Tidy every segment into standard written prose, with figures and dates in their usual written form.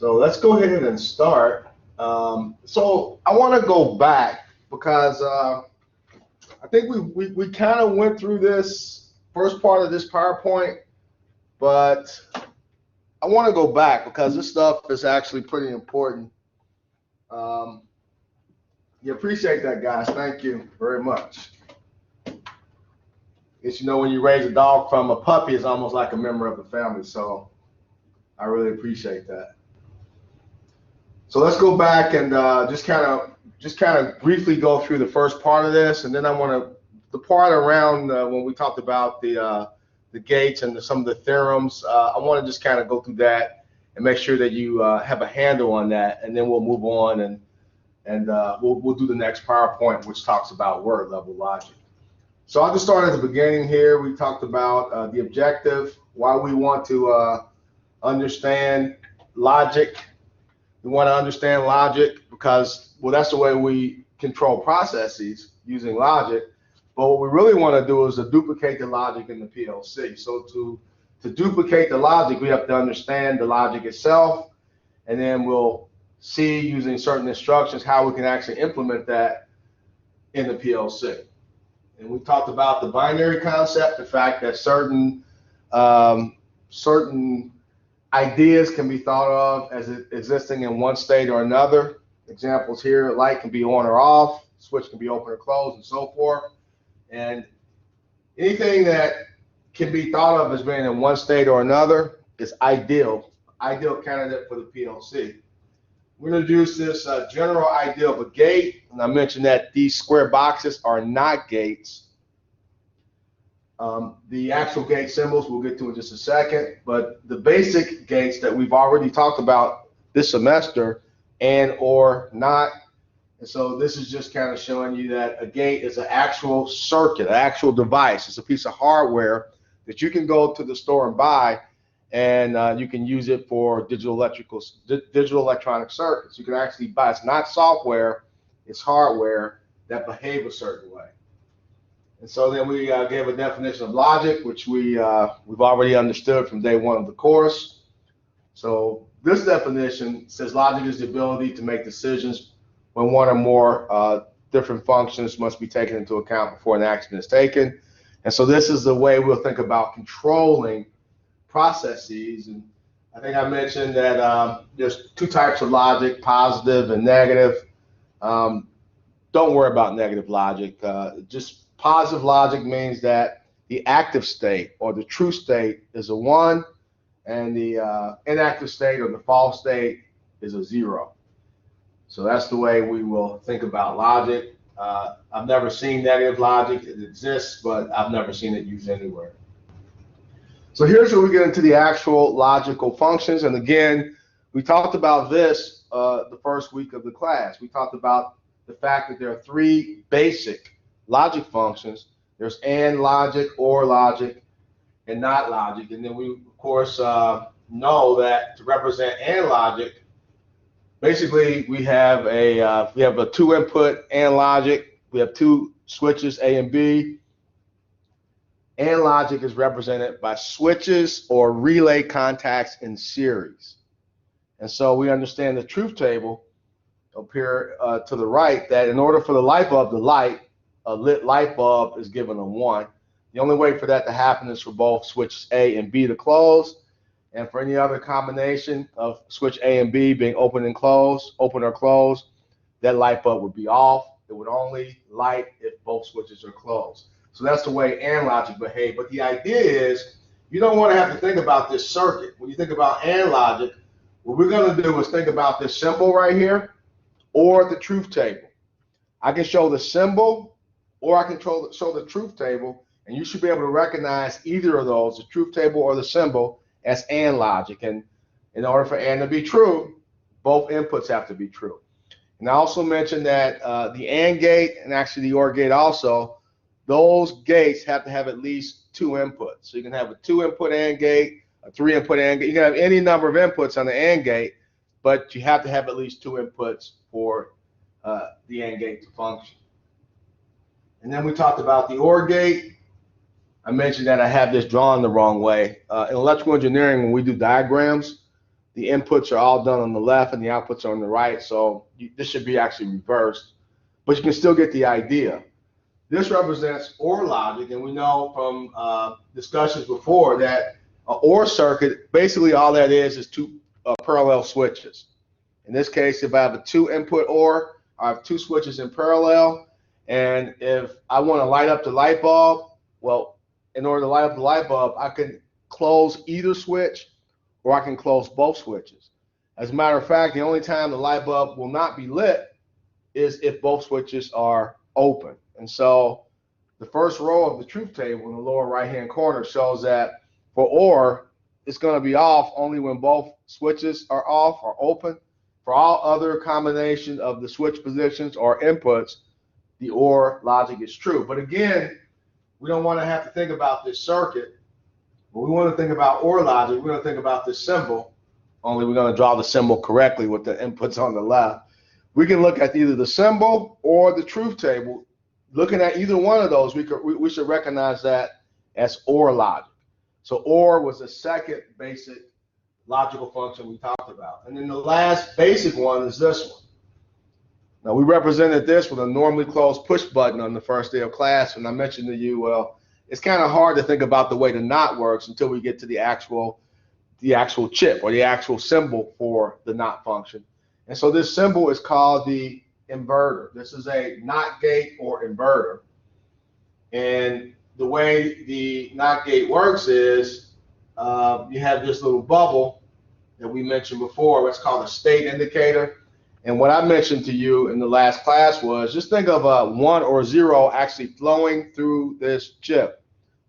So let's go ahead and start. So I want to go back because I think we kind of went through this first part of this PowerPoint, but I want to go back because this stuff is actually pretty important. You appreciate that, guys. Thank you very much. Guess you know when you raise a dog from a puppy, it's almost like a member of the family. So I really appreciate that. So let's go back and just kind of briefly go through the first part of this, and then I want to the part around when we talked about the gates and some of the theorems. I want to just kind of go through that and make sure that you have a handle on that, and then we'll move on and we'll do the next PowerPoint, which talks about word level logic. So I'll just start at the beginning here. We talked about the objective, why we want to understand logic. We want to understand logic because, well, that's the way we control processes using logic. But what we really want to do is to duplicate the logic in the PLC. So to duplicate the logic, we have to understand the logic itself, and then we'll see using certain instructions how we can actually implement that in the PLC. And we talked about the binary concept, the fact that certain ideas can be thought of as existing in one state or another. Examples here, light can be on or off, switch can be open or closed, and so forth. And anything that can be thought of as being in one state or another is ideal candidate for the PLC. We're going to introduce this general idea of a gate, and I mentioned that these square boxes are not gates. The actual gate symbols we'll get to in just a second, but the basic gates that we've already talked about this semester, and or not. And so this is just kind of showing you that a gate is an actual circuit, an actual device. It's a piece of hardware that you can go to the store and buy, and you can use it for digital electronic circuits. You can actually buy. It's not software, it's hardware that behave a certain way. And so then we gave a definition of logic, which we've already understood from day one of the course. So this definition says logic is the ability to make decisions when one or more different functions must be taken into account before an action is taken. And so this is the way we'll think about controlling processes. And I think I mentioned that there's two types of logic, positive and negative. Don't worry about negative logic. Just positive logic means that the active state or the true state is a 1, and the inactive state or the false state is a 0. So that's the way we will think about logic. I've never seen negative logic. It exists, but I've never seen it used anywhere. So here's where we get into the actual logical functions. And again, we talked about this the first week of the class. We talked about the fact that there are 3 basic logic functions. There's and logic, or logic, and not logic. And then we, of course, know that to represent and logic, basically we have a 2-input and logic. We have 2 switches, A and B. And logic is represented by switches or relay contacts in series. And so we understand the truth table up here to the right, that in order for the light bulb to light, a lit light bulb is given a 1. The only way for that to happen is for both switches A and B to close, and for any other combination of switch A and B being open or closed, that light bulb would be off. It would only light if both switches are closed. So that's the way and logic behave. But the idea is you don't want to have to think about this circuit. When you think about and logic, what we're going to do is think about this symbol right here or the truth table. I can show the symbol or I can show the truth table, and you should be able to recognize either of those, the truth table or the symbol, as and logic. And in order for and to be true, both inputs have to be true. And I also mentioned that the and gate and actually the or gate also, those gates have to have at least 2 inputs. So you can have a 2-input and gate, a 3-input and gate. You can have any number of inputs on the and gate, but you have to have at least 2 inputs for the and gate to function. And then we talked about the or gate. I mentioned that I have this drawn the wrong way. In electrical engineering, when we do diagrams, the inputs are all done on the left and the outputs are on the right. So this should be actually reversed, but you can still get the idea. This represents OR logic, and we know from discussions before that an OR circuit, basically all that is two parallel switches. In this case, if I have a 2-input OR, I have 2 switches in parallel, and if I want to light up the light bulb, well, in order to light up the light bulb, I can close either switch or I can close both switches. As a matter of fact, the only time the light bulb will not be lit is if both switches are open. And so the first row of the truth table in the lower right-hand corner shows that for OR, it's going to be off only when both switches are off or open. For all other combination of the switch positions or inputs, the OR logic is true. But again, we don't want to have to think about this circuit. When we want to think about OR logic, we're going to think about this symbol, only we're going to draw the symbol correctly with the inputs on the left. We can look at either the symbol or the truth table. Looking at either one of those, we should recognize that as OR logic. So OR was the second basic logical function we talked about. And then the last basic one is this one. Now, we represented this with a normally closed push button on the first day of class, and I mentioned to you, well, it's kind of hard to think about the way the NOT works until we get to the actual chip or the actual symbol for the NOT function. And so this symbol is called the inverter. This is a NOT gate or inverter. And the way the NOT gate works is you have this little bubble that we mentioned before. It's called a state indicator. And what I mentioned to you in the last class was just think of a 1 or 0 actually flowing through this chip,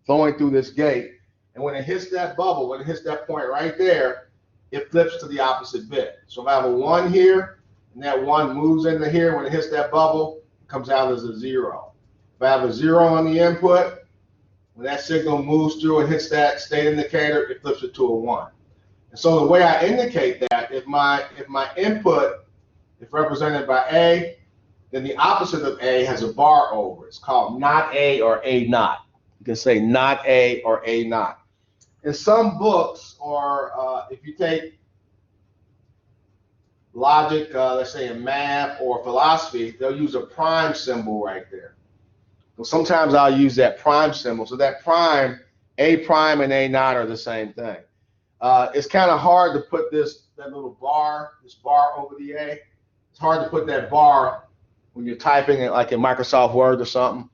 flowing through this gate. And when it hits that bubble, when it hits that point right there, it flips to the opposite bit. So if I have a 1 here, and that 1 moves into here, when it hits that bubble, it comes out as a 0. If I have a 0 on the input, when that signal moves through and hits that state indicator, it flips it to a 1. And so the way I indicate that, if my input is represented by A, then the opposite of A has a bar over it. It's called not A or A not. You can say not A or A not. In some books, or if you take logic, let's say in math or philosophy, they'll use a prime symbol right there. So sometimes I'll use that prime symbol. So that prime, A prime and A not are the same thing. It's kind of hard to put that little bar, this bar over the A. It's hard to put that bar when you're typing it like in Microsoft Word or something.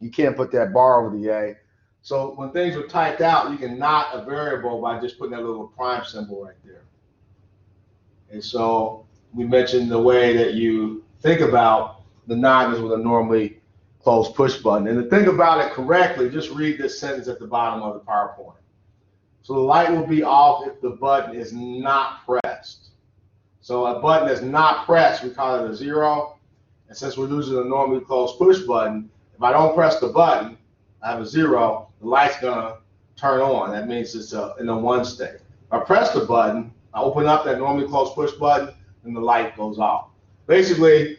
You can't put that bar over the A. So when things are typed out, you can not a variable by just putting that little prime symbol right there. And so we mentioned the way that you think about the not is with a normally closed push button. And to think about it correctly, just read this sentence at the bottom of the PowerPoint. So the light will be off if the button is not pressed. So a button that's not pressed, we call it a 0. And since we're using a normally closed push button, if I don't press the button, I have a 0, the light's gonna turn on. That means it's in a 1 state. If I press the button, I open up that normally closed push button, and the light goes off. Basically,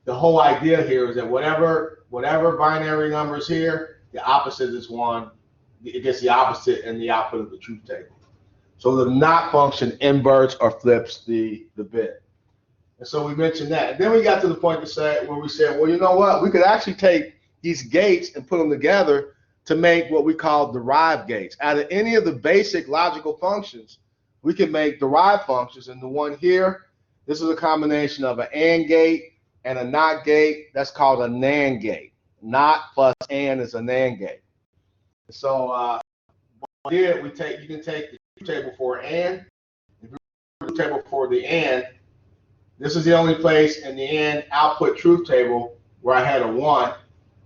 the whole idea here is that whatever binary number is here, the opposite is 1. It gets the opposite in the output of the truth table. So the NOT function inverts or flips the bit. And so we mentioned that. And then we got to the point where we said, well, you know what? We could actually take these gates and put them together to make what we call derived gates. Out of any of the basic logical functions, we can make derived functions. And the one here, this is a combination of an AND gate and a NOT gate. That's called a NAND gate. NOT plus AND is a NAND gate. So what we did, you can take the truth table for AND, the truth table for the AND. This is the only place in the AND output truth table where I had a 1.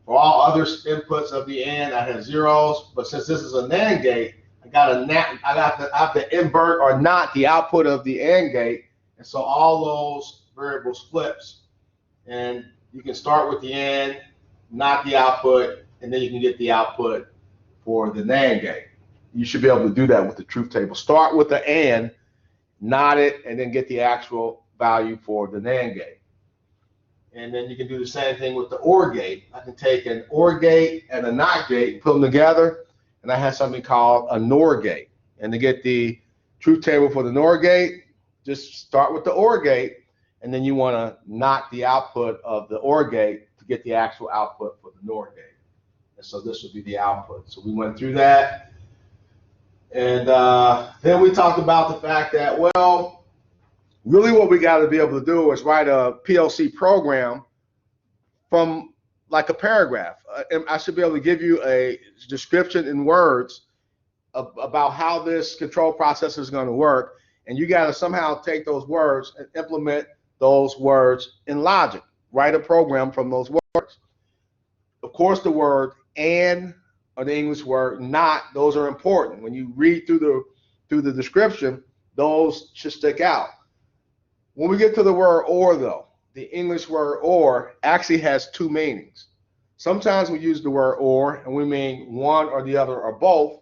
For all other inputs of the AND, I had 0s. But since this is a NAND gate, I have to invert or not the output of the AND gate, and so all those variables flips. And you can start with the AND, not the output, and then you can get the output for the NAND gate. You should be able to do that with the truth table. Start with the AND, not it, and then get the actual value for the NAND gate. And then you can do the same thing with the OR gate. I can take an OR gate and a NOT gate and put them together, and I have something called a NOR gate. And to get the truth table for the NOR gate, just start with the OR gate, and then you want to knock the output of the OR gate to get the actual output for the NOR gate. And so this would be the output. So we went through that. And then we talked about the fact that, well, really what we got to be able to do is write a PLC program from like a paragraph. I should be able to give you a description in words about how this control process is going to work. And you got to somehow take those words and implement those words in logic. Write a program from those words. Of course, the word and or the English word not, those are important. When you read through the description, those should stick out. When we get to the word or, though, the English word or actually has two meanings. Sometimes we use the word or and we mean one or the other or both.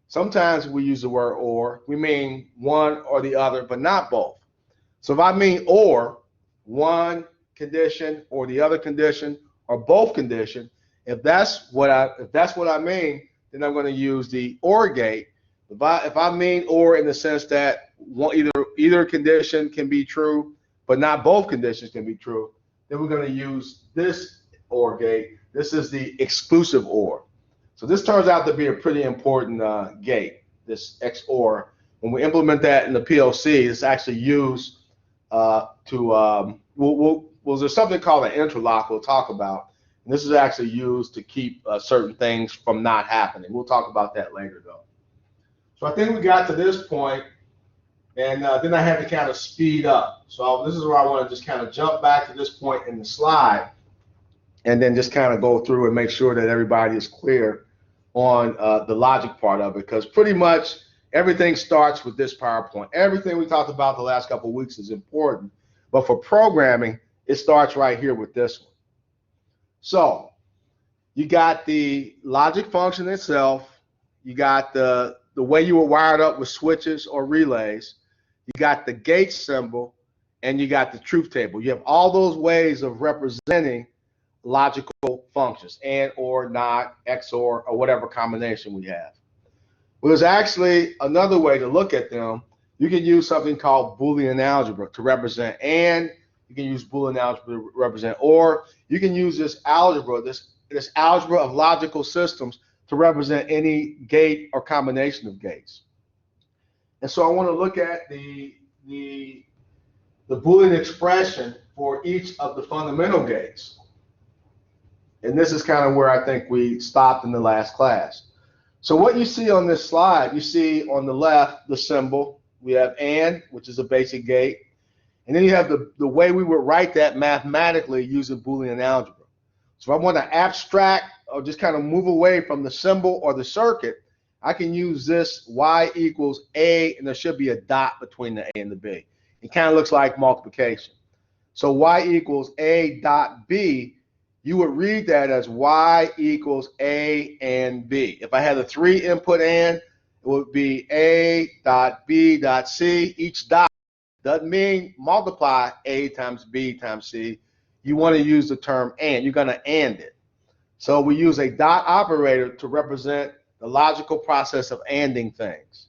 Sometimes we use the word or, we mean one or the other, but not both. So if I mean or, one condition or the other condition or both condition, if that's what I mean, then I'm going to use the OR gate. If I mean or in the sense that either condition can be true, but not both conditions can be true, then we're going to use this OR gate. This is the exclusive OR. So this turns out to be a pretty important gate, this XOR. When we implement that in the PLC, it's actually used there's something called an interlock we'll talk about. And this is actually used to keep certain things from not happening. We'll talk about that later, though. So I think we got to this point, and then I had to kind of speed up. So this is where I want to just kind of jump back to this point in the slide, and then just kind of go through and make sure that everybody is clear on the logic part of it, because pretty much everything starts with this PowerPoint. Everything we talked about the last couple of weeks is important, but for programming, it starts right here with this one. So you got the logic function itself, you got the way you were wired up with switches or relays, you got the gate symbol, and you got the truth table. You have all those ways of representing logical functions, and or not, XOR, or whatever combination we have. Well, there's actually another way to look at them. You can use something called Boolean algebra to represent and. You can use Boolean algebra to represent or. You can use this algebra, this algebra of logical systems to represent any gate or combination of gates. And so I want to look at the Boolean expression for each of the fundamental gates. And this is kind of where I think we stopped in the last class. So what you see on this slide, you see on the left the symbol. We have AND, which is a basic gate. And then you have the way we would write that mathematically using Boolean algebra. So if I want to abstract or just kind of move away from the symbol or the circuit, I can use this y equals A, and there should be a dot between the A and the B. It kind of looks like multiplication. So y equals A dot B, you would read that as y equals A and B. If I had a 3-input AND, it would be A dot B dot C. Each dot doesn't mean multiply A times B times C. You want to use the term AND. You're going to AND it. So we use a dot operator to represent the logical process of ANDing things.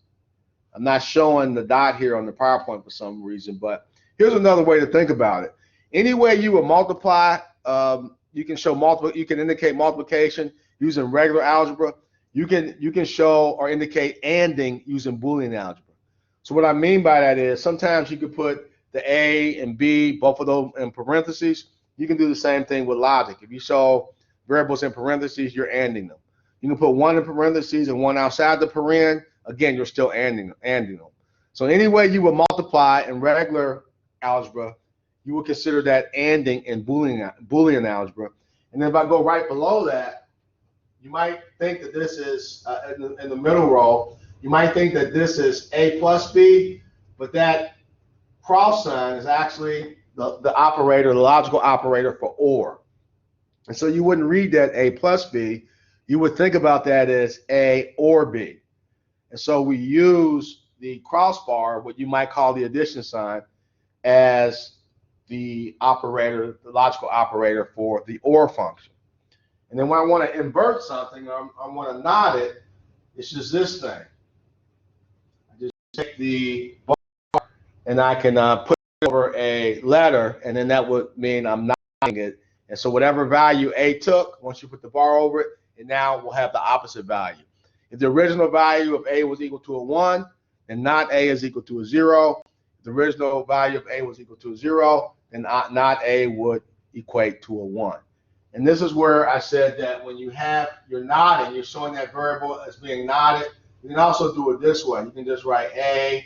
I'm not showing the dot here on the PowerPoint for some reason, but here's another way to think about it. Any way you would multiply, you can indicate multiplication using regular algebra. You can show or indicate ANDing using Boolean algebra. So what I mean by that is sometimes you could put the A and B, both of those in parentheses. You can do the same thing with logic. If you show variables in parentheses, you're ANDing them. You can put one in parentheses and one outside the paren. Again, you're still ANDing them. So any way you would multiply in regular algebra, you would consider that ANDing in Boolean algebra. And then if I go right below that, you might think that this is, in the middle row, you might think that this is A plus B, but that cross sign is actually the operator, the logical operator for OR. And so you wouldn't read that A plus B. You would think about that as A or B. And so we use the crossbar, what you might call the addition sign, as the operator, the logical operator for the OR function. And then when I want to invert something, I want to not it, it's just this thing. I just take the bar and I can put it over a letter, and then that would mean I'm not it. And so whatever value A took, once you put the bar over it, it now will have the opposite value. If the original value of A was equal to a 1, then not A is equal to a 0. If the original value of A was equal to a 0, then not A would equate to a 1. And this is where I said that when you have your nodding, you're showing that variable as being nodded. You can also do it this way. You can just write A,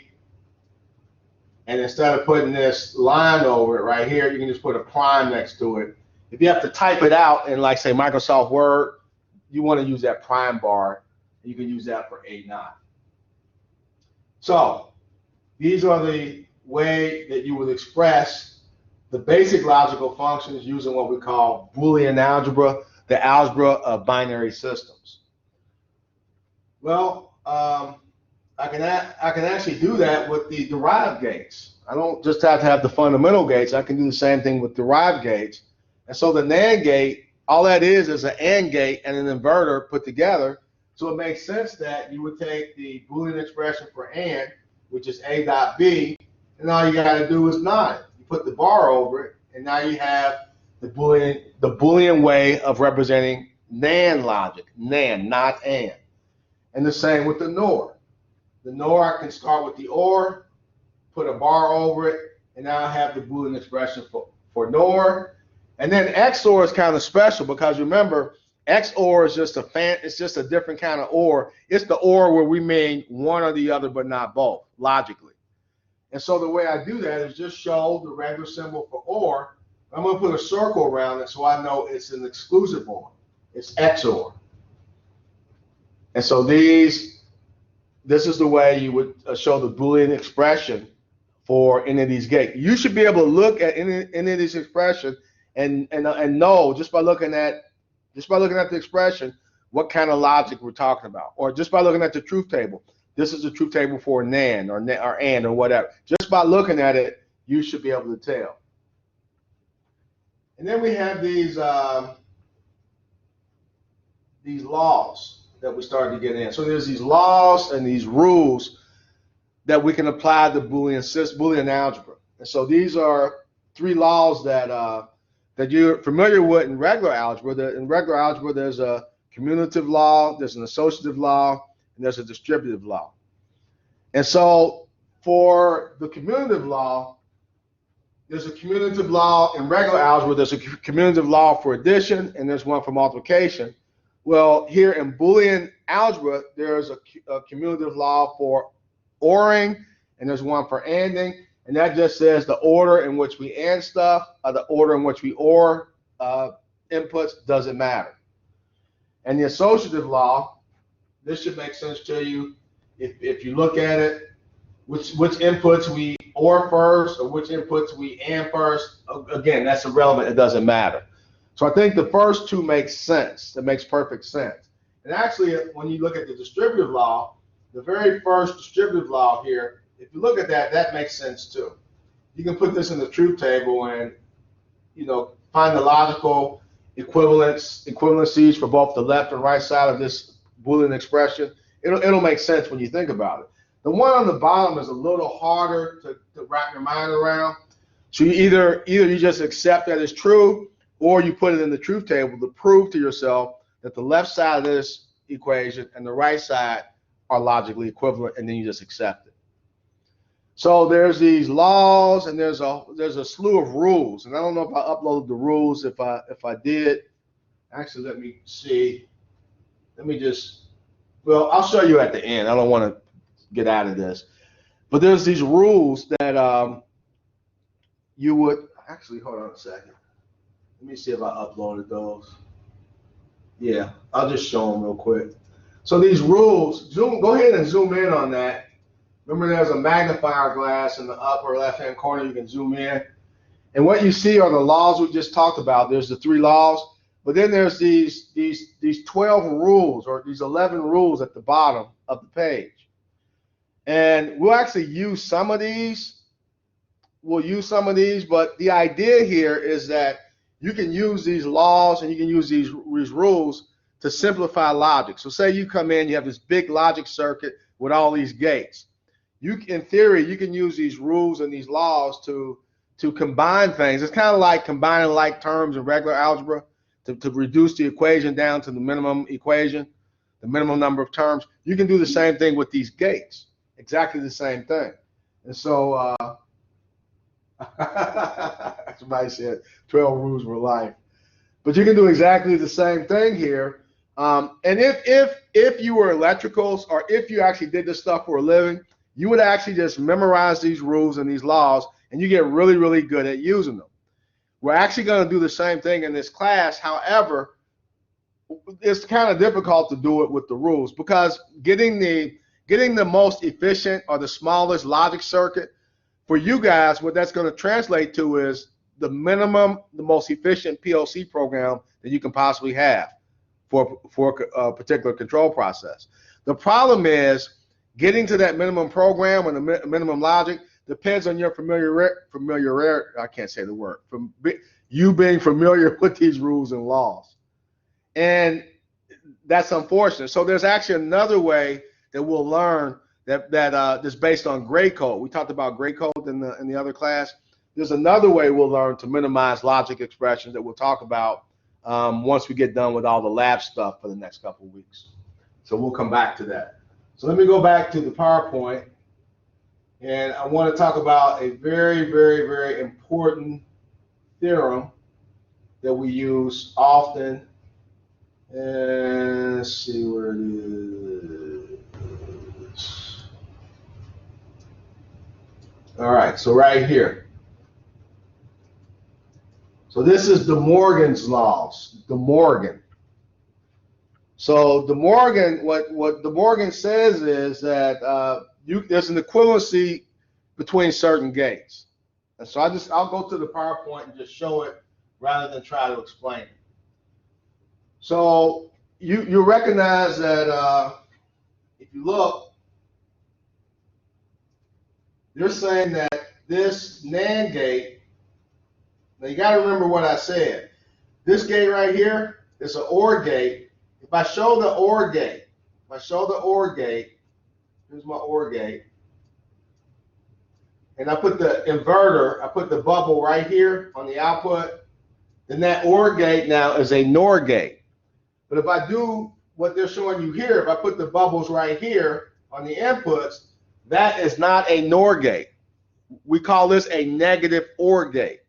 and instead of putting this line over it right here, you can just put a prime next to it. If you have to type it out in, like, say, Microsoft Word, you want to use that prime bar. You can use that for A naught. So these are the way that you would express the basic logical functions using what we call Boolean algebra, the algebra of binary systems. Well, I can actually do that with the derived gates. I don't just have to have the fundamental gates. I can do the same thing with derived gates. And so the NAND gate, all that is an AND gate and an inverter put together. So it makes sense that you would take the Boolean expression for AND, which is A dot B, and all you got to do is nod it. You put the bar over it, and now you have the Boolean way of representing NAND logic, NAND, not AND. And the same with the NOR. The NOR, I can start with the OR, put a bar over it, and now I have the Boolean expression for NOR. And then XOR is kind of special because remember, XOR is just a different kind of OR. It's the OR where we mean one or the other but not both, logically. And so the way I do that is just show the regular symbol for OR. I'm going to put a circle around it so I know it's an exclusive OR. It's XOR. And so this is the way you would show the Boolean expression for any of these gates. You should be able to look at any of these expressions and know just by looking at the expression what kind of logic we're talking about, or just by looking at the truth table. This is the truth table for NAND or AND or whatever. Just by looking at it, you should be able to tell. And then we have these laws that we started to get in. So there's these laws and these rules that we can apply to Boolean algebra. And so these are 3 laws that you're familiar with in regular algebra. In regular algebra, there's a commutative law, there's an associative law, and there's a distributive law. And so for the commutative law, there's a commutative law in regular algebra, there's a commutative law for addition, and there's one for multiplication. Well, here in Boolean algebra, there's a commutative law for ORing, and there's one for ANDing, and that just says the order in which we AND stuff, the order in which we OR inputs doesn't matter. And the associative law, this should make sense to you if you look at it, which inputs we OR first or which inputs we AND first. Again, that's irrelevant, it doesn't matter. So I think the first 2 make sense. It makes perfect sense. And actually, when you look at the distributive law, the very first distributive law here, if you look at that, that makes sense too. You can put this in the truth table and, find the logical equivalencies for both the left and right side of this Boolean expression. It'll make sense when you think about it. The one on the bottom is a little harder to wrap your mind around. So you either you just accept that it's true, or you put it in the truth table to prove to yourself that the left side of this equation and the right side are logically equivalent, and then you just accept it. So there's these laws, and there's a slew of rules, and I don't know if I uploaded the rules. If I did, actually, let me see. I'll show you at the end. I don't want to get out of this, but there's these rules that you would actually hold on a second. Let me see if I uploaded those. Yeah, I'll just show them real quick. So these rules, go ahead and zoom in on that. Remember, there's a magnifier glass in the upper left-hand corner. You can zoom in. And what you see are the laws we just talked about. There's the 3 laws, but then there's these 12 rules, or these 11 rules at the bottom of the page. And we'll actually use some of these. But the idea here is that you can use these laws and you can use these rules to simplify logic. So say you come in, you have this big logic circuit with all these gates. in theory, you can use these rules and these laws to combine things. It's kind of like combining like terms in regular algebra to reduce the equation down to the minimum equation, the minimum number of terms. You can do the same thing with these gates, exactly the same thing. And so somebody said 12 rules for life. But you can do exactly the same thing here. And if you were electricals, or if you actually did this stuff for a living, you would actually just memorize these rules and these laws, and you get really, really good at using them. We're actually going to do the same thing in this class. However, it's kind of difficult to do it with the rules, because getting the most efficient or the smallest logic circuit, for you guys, what that's going to translate to is the most efficient PLC program that you can possibly have for a particular control process. The problem is getting to that minimum program and the minimum logic depends on your familiarity. I can't say the word. From you being familiar with these rules and laws, and that's unfortunate. So there's actually another way that we'll learn that's based on gray code. We talked about gray code in the other class. There's another way we'll learn to minimize logic expressions that we'll talk about once we get done with all the lab stuff for the next couple of weeks. So we'll come back to that. So let me go back to the PowerPoint, and I want to talk about a very, very, very important theorem that we use often. And let's see where it is. All right, so right here. So this is De Morgan's laws, De Morgan. So De Morgan, what De Morgan says is that there's an equivalency between certain gates. And so I'll go to the PowerPoint and just show it rather than try to explain it. So you recognize that if you look, you're saying that this NAND gate, now you got to remember what I said. This gate right here is an OR gate. If I show the OR gate, here's my OR gate, and I put the inverter, I put the bubble right here on the output, then that OR gate now is a NOR gate. But if I do what they're showing you here, if I put the bubbles right here on the inputs, that is not a NOR gate. We call this a negative OR gate.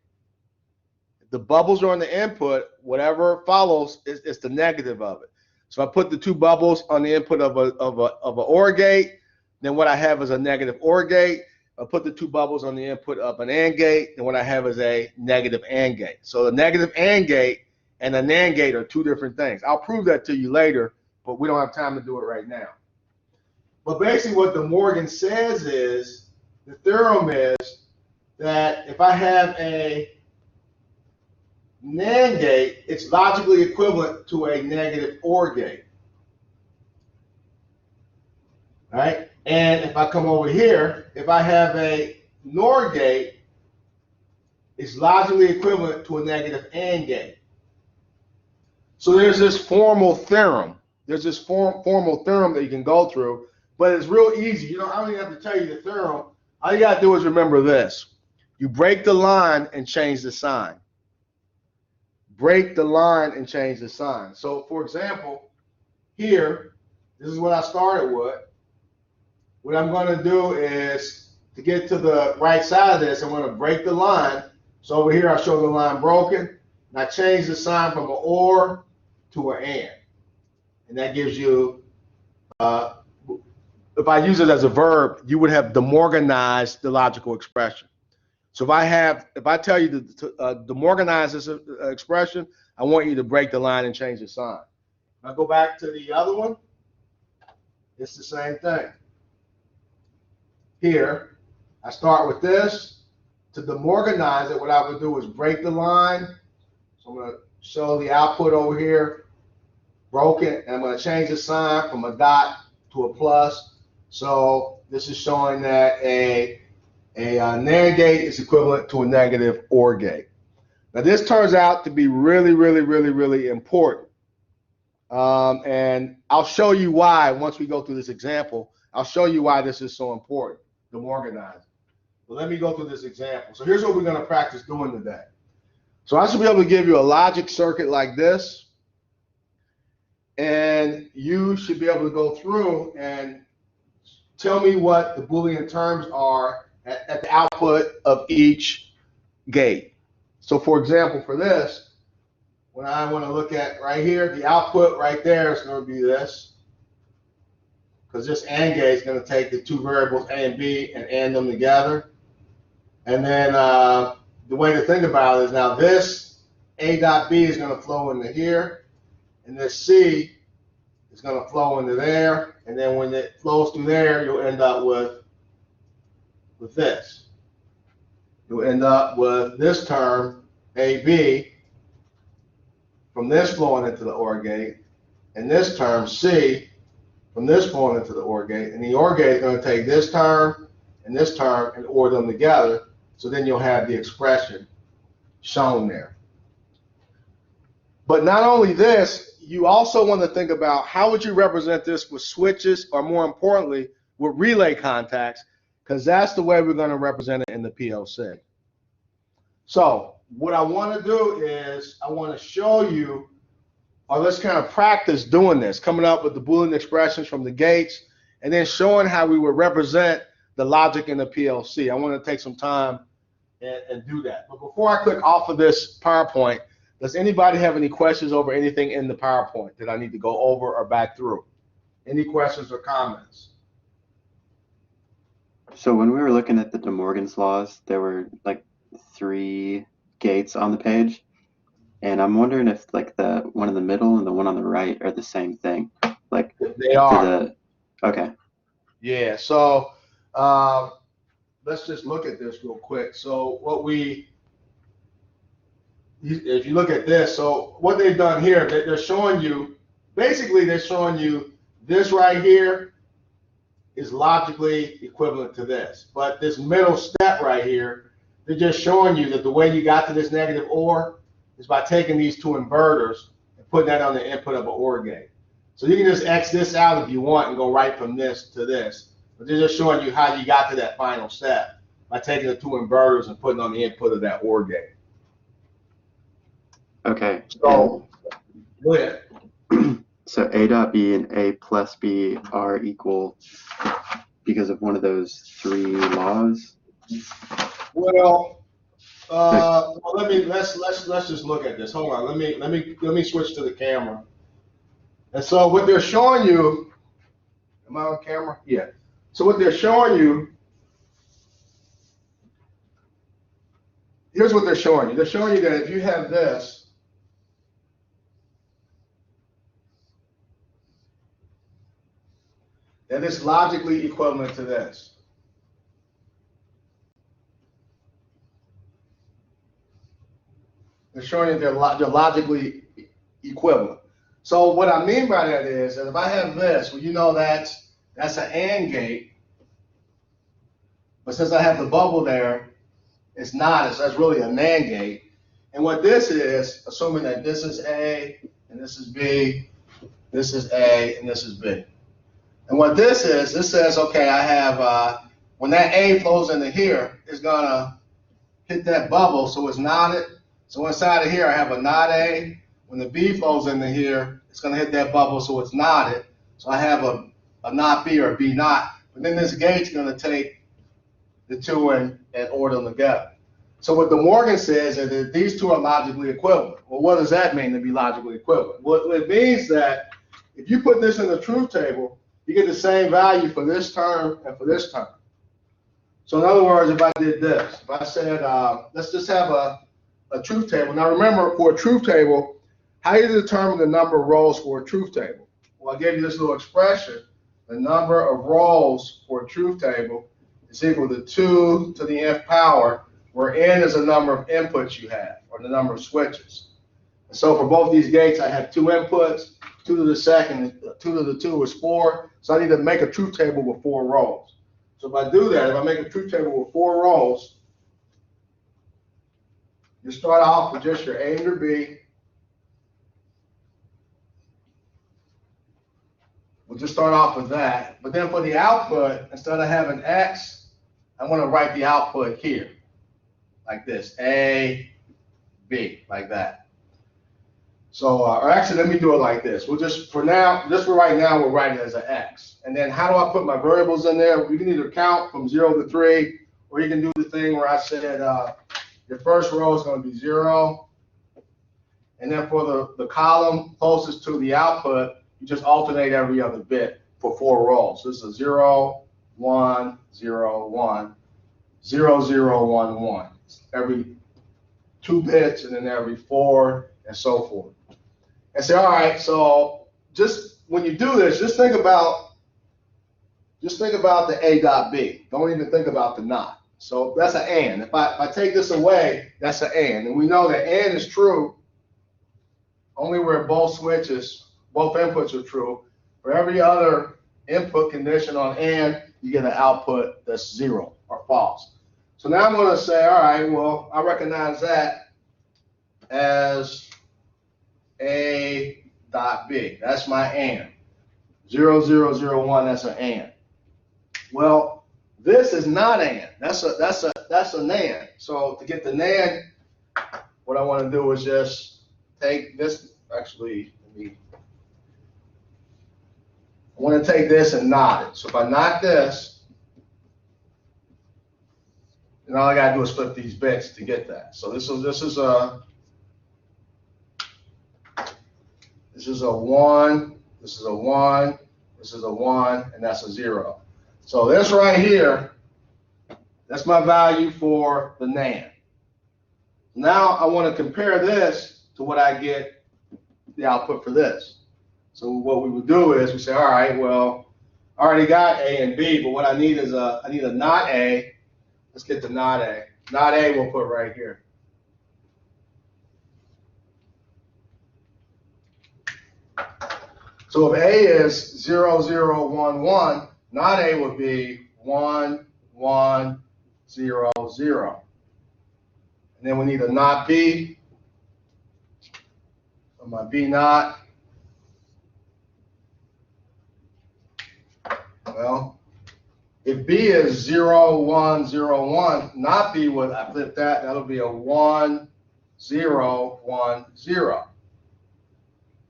The bubbles are on the input, whatever follows is the negative of it. So I put the two bubbles on the input of a OR gate, then what I have is a negative OR gate. I put the two bubbles on the input of an AND gate, and what I have is a negative AND gate. So the negative AND gate and a NAND gate are two different things. I'll prove that to you later, but we don't have time to do it right now. But basically what De Morgan says is, the theorem is that if I have a NAND gate, it's logically equivalent to a negative OR gate. All right? And if I come over here, if I have a NOR gate, it's logically equivalent to a negative AND gate. So there's this formal theorem. There's this formal theorem that you can go through, but it's real easy. I don't even have to tell you the theorem. All you got to do is remember this. You break the line and change the sign. Break the line and change the sign. So, for example, here, this is what I started with. What I'm going to do is, to get to the right side of this, I'm going to break the line. So over here, I show the line broken, and I change the sign from an OR to an AND. And that gives you, if I use it as a verb, you would have demorganized the logical expression. So if I tell you to demorganize this expression, I want you to break the line and change the sign. If I go back to the other one, it's the same thing. Here, I start with this. To demorganize it, what I would do is break the line. So I'm going to show the output over here, broken, and I'm going to change the sign from a dot to a plus. So this is showing that a NAND gate is equivalent to a negative OR gate. Now this turns out to be really, really, really, really important. And I'll show you why once we go through this example. I'll show you why this is so important. De Morganizing. But let me go through this example. So here's what we're going to practice doing today. So I should be able to give you a logic circuit like this, and you should be able to go through and tell me what the Boolean terms are at the output of each gate. So for example, for this, when I want to look at right here, the output right there is going to be this, because this AND gate is going to take the two variables A and B and AND them together. And then the way to think about it is now this A dot B is going to flow into here, and this C is going to flow into there, and then when it flows through there, you'll end up with this. You'll end up with this term, AB, from this flowing into the OR gate, and this term, C, from this flowing into the OR gate. And the OR gate is going to take this term and OR them together, so then you'll have the expression shown there. But not only this, you also want to think about how would you represent this with switches, or more importantly, with relay contacts, because that's the way we're going to represent it in the PLC. So what I want to do is I want to show you, or let's kind of practice doing this, coming up with the Boolean expressions from the gates, and then showing how we would represent the logic in the PLC. I want to take some time and do that. But before I click off of this PowerPoint, does anybody have any questions over anything in the PowerPoint that I need to go over or back through? Any questions or comments? So when we were looking at the De Morgan's laws, there were like 3 gates on the page, and I'm wondering if like the one in the middle and the one on the right are the same thing. Like they are. Okay. Yeah. So let's just look at this real quick. So if you look at this, so what they've done here, they're showing you, basically they're showing you this right here is logically equivalent to this. But this middle step right here, they're just showing you that the way you got to this negative OR is by taking these two inverters and putting that on the input of an OR gate. So you can just X this out if you want and go right from this to this. But they're just showing you how you got to that final step by taking the two inverters and putting on the input of that OR gate. Okay. So, go ahead. So A dot B and A plus B are equal because of one of those 3 laws? Well, let's just look at this. Hold on. Let me switch to the camera. And so what they're showing you, am I on camera? Yeah. So what they're showing you, here's what they're showing you. They're showing you that if you have this, that it's logically equivalent to this. They're showing you they're logically equivalent. So what I mean by that is that if I have this, well, you know that's an AND gate, but since I have the bubble there, it's not. That's really a NAND gate. And what this is, assuming that this is A and this is B, this is A and this is B. And what this is, this says, okay, I have, when that A flows into here, it's going to hit that bubble, so it's knotted. So inside of here, I have a knot A. When the B flows into here, it's going to hit that bubble, so it's knotted. So I have a knot B or a B knot. But then this gate's going to take the two and order them together. So what De Morgan says is that these two are logically equivalent. Well, what does that mean to be logically equivalent? Well, it means that if you put this in the truth table, you get the same value for this term and for this term. So in other words, if I did this, if I said, let's just have a truth table. Now remember, for a truth table, how do you determine the number of rows for a truth table? Well, I gave you this little expression. The number of rows for a truth table is equal to 2 to the nth power, where n is the number of inputs you have, or the number of switches. And so for both these gates, I have 2 inputs. 2 to the second, 2 to the 2 is 4. So I need to make a truth table with 4 rows. So if I do that, if I make a truth table with 4 rows, you start off with just your A and your B. We'll just start off with that. But then for the output, instead of having X I want to write the output here, like this, A, B, like that. So, or actually, let me do it like this. We'll just, for now, just for right now, we'll write it as an X. And then how do I put my variables in there? You can either count from 0 to 3, or you can do the thing where I said your first row is going to be 0. And then for the column closest to the output, you just alternate every other bit for 4 rows. So this is 0, 1, 0, 1, 0, 0, 1, 1. Every 2 bits, and then every 4, and so forth. And say, all right, so just when you do this, just think about the A dot B. Don't even think about the not. So that's an and. If I take this away, that's an and. And we know that and is true only where both inputs are true. For every other input condition on and, you get an output that's 0 or false. So now I'm going to say, all right, well, I recognize that as A dot B. That's my and. 0, 0, 0, 1, that's an and. Well, this is not and. That's a NAND. So to get the NAND, what I want to do is just take this, actually, I want to take this and knot it. So if I knot this, then all I got to do is flip these bits to get that. So this is a 1, this is a 1, this is a 1, and that's a 0. So this right here, that's my value for the NAND. Now I want to compare this to what I get the output for this. So what we would do is we say, all right, well, I already got A and B, but what I need is I need a not A. Let's get the not A. Not A we'll put right here. So if A is 0, 0, 1, 1, not A would be 1, 1, 0, 0. And then we need a not B. So my B not. Well, if B is 0, 1, 0, 1, not B would, I flip that, that'll be a 1, 0, 1, 0.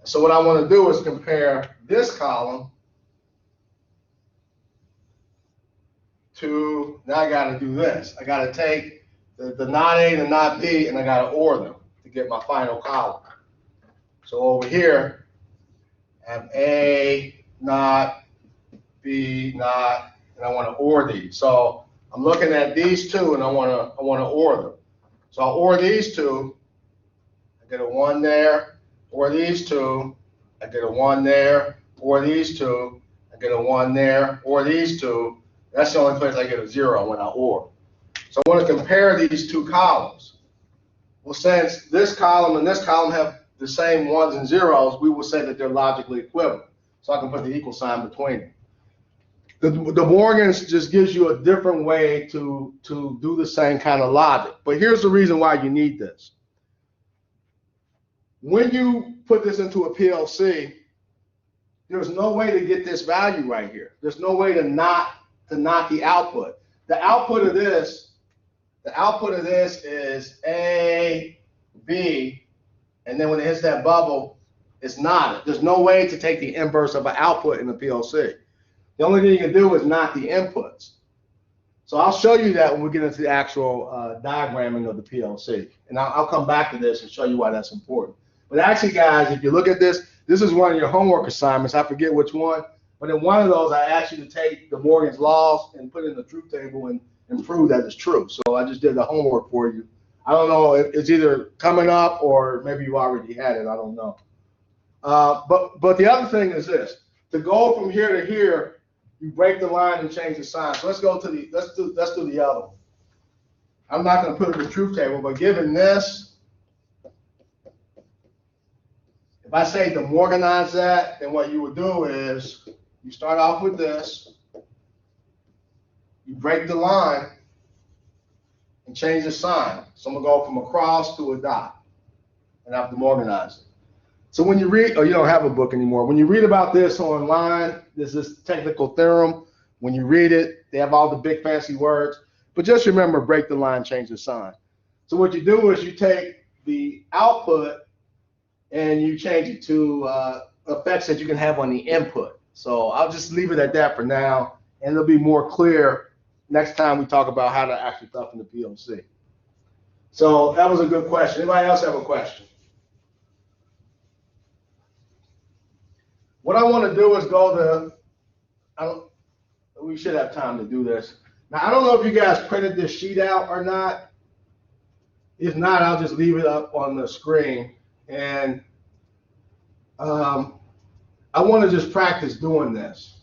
So what I want to do is compare this column to, now I got to do this. I got to take the not A and the not B, and I got to OR them to get my final column. So over here, I have A, not, B, not, and I want to OR these. So I'm looking at these two, and I want to OR them. So I'll OR these two. I get a 1 there. OR these two. I get a 1 there. OR these two. I get a 1 there. OR these two. That's the only place I get a 0 when I OR. So I want to compare these two columns. Well, since this column and this column have the same 1s and 0s, we will say that they're logically equivalent. So I can put the equal sign between them. The Morgan's just gives you a different way to do the same kind of logic. But here's the reason why you need this. When you put this into a PLC, there's no way to get this value right here. There's no way to not the output. The output of this is A, B, and then when it hits that bubble, it's not. There's no way to take the inverse of an output in the PLC. The only thing you can do is not the inputs. So I'll show you that when we get into the actual diagramming of the PLC. And I'll come back to this and show you why that's important. But actually, guys, if you look at this, this is one of your homework assignments. I forget which one. But in one of those, I asked you to take the Morgan's laws and put it in the truth table and prove that it's true. So I just did the homework for you. I don't know if it's either coming up or maybe you already had it. I don't know. But the other thing is this. To go from here to here, you break the line and change the sign. So let's do the other one. I'm not going to put it in the truth table, but given this, if I say to Morganize that, then what you would do is you start off with this, you break the line and change the sign. So I'm going to go from a cross to a dot, and I have to Morganize it. So when you read, you don't have a book anymore. When you read about this online, there's this technical theorem. When you read it, they have all the big fancy words. But just remember, break the line, change the sign. So what you do is you take the output and you change it to effects that you can have on the input. So I'll just leave it at that for now, and it'll be more clear next time we talk about how to actually stuff in the PLC. So that was a good question. Anybody else have a question? What I want to do is go to, we should have time to do this. Now, I don't know if you guys printed this sheet out or not. If not, I'll just leave it up on the screen. And I want to just practice doing this.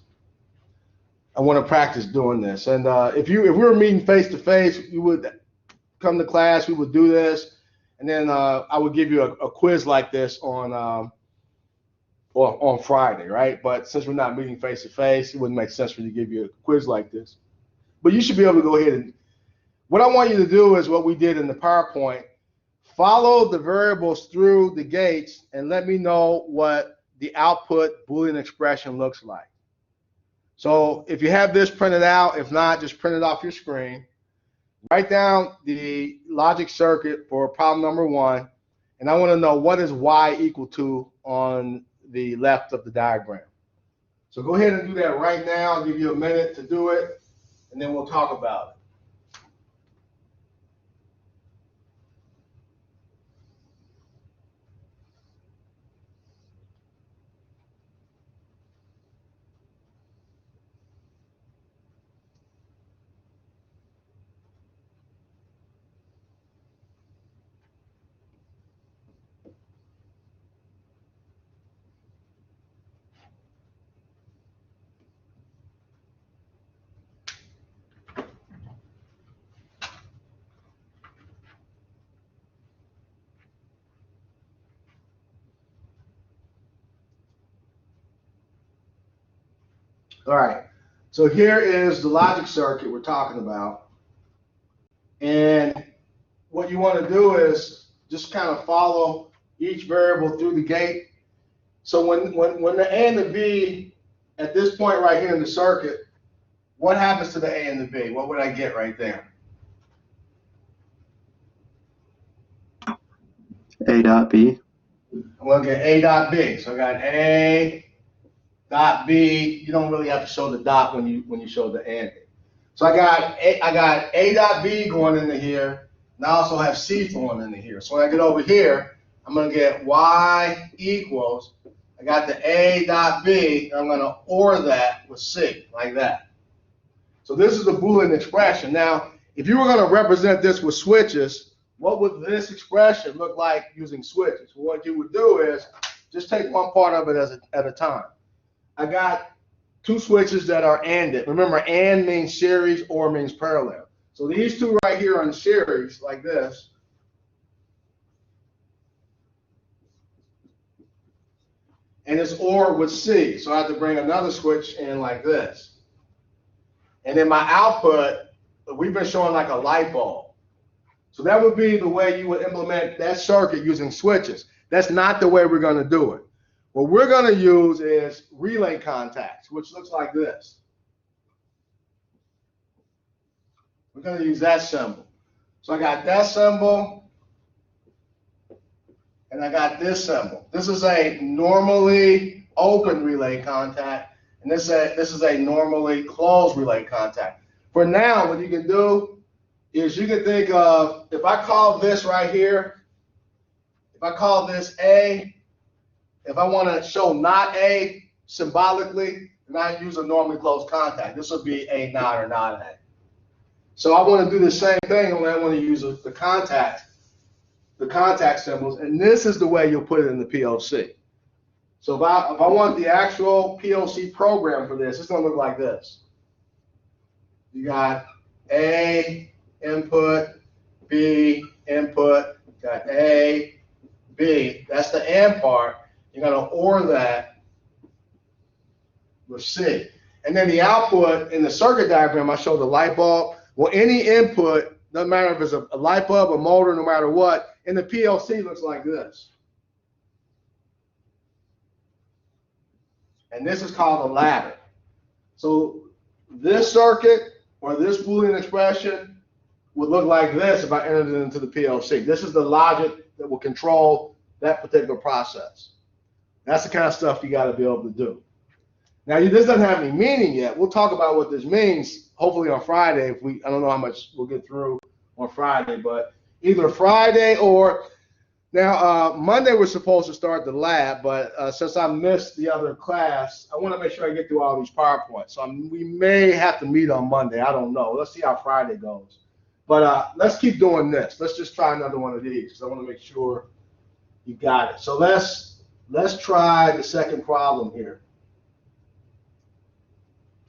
And if we were meeting face to face, you would come to class, we would do this, and then I would give you a quiz like this on Friday, right? But since we're not meeting face to face, it wouldn't make sense for me to give you a quiz like this. But you should be able to go ahead and, what I want you to do is what we did in the PowerPoint, follow the variables through the gates and let me know what the output Boolean expression looks like. So if you have this printed out, if not, just print it off your screen. Write down the logic circuit for problem number 1, and I want to know what is y equal to on the left of the diagram. So go ahead and do that right now. I'll give you a minute to do it, and then we'll talk about it. All right, so here is the logic circuit we're talking about. And what you want to do is just kind of follow each variable through the gate. So when the A and the B, at this point right here in the circuit, what happens to the A and the B? What would I get right there? A dot B. I'm going to get A dot B. So I got A dot B. You don't really have to show the dot when you show the and. So I got A dot B going into here, and I also have C going into here. So when I get over here, I'm going to get Y equals, I got the A dot B, and I'm going to OR that with C, like that. So this is the Boolean expression. Now, if you were going to represent this with switches, what would this expression look like using switches? Well, what you would do is just take one part of it at a time. I got 2 switches that are ANDed. Remember, AND means series, OR means parallel. So these 2 right here are in series, like this. And it's OR with C. So I have to bring another switch in like this. And then my output, we've been showing like a light bulb. So that would be the way you would implement that circuit using switches. That's not the way we're going to do it. What we're going to use is relay contacts, which looks like this. We're going to use that symbol. So I got that symbol, and I got this symbol. This is a normally open relay contact, and this is a normally closed relay contact. For now, what you can do is you can think of, if I call this right here, if I call this A, if I want to show not A symbolically, then I use a normally closed contact. This would be A not or not A. So I want to do the same thing, only I want to use the contact symbols, and this is the way you'll put it in the PLC. So if I want the actual PLC program for this, it's going to look like this. You got A input, B input, got A, B. That's the AND part. You're going to OR that with C. And then the output in the circuit diagram, I showed the light bulb. Well, any input, doesn't matter if it's a light bulb, a motor, no matter what, in the PLC looks like this. And this is called a ladder. So this circuit or this Boolean expression would look like this if I entered it into the PLC. This is the logic that will control that particular process. That's the kind of stuff you got to be able to do. Now, this doesn't have any meaning yet. We'll talk about what this means hopefully on Friday. I don't know how much we'll get through on Friday, but either Friday or now Monday we're supposed to start the lab, but since I missed the other class, I want to make sure I get through all these PowerPoints. So we may have to meet on Monday. I don't know. Let's see how Friday goes. But let's keep doing this. Let's just try another one of these because I want to make sure you got it. So let's try the second problem here.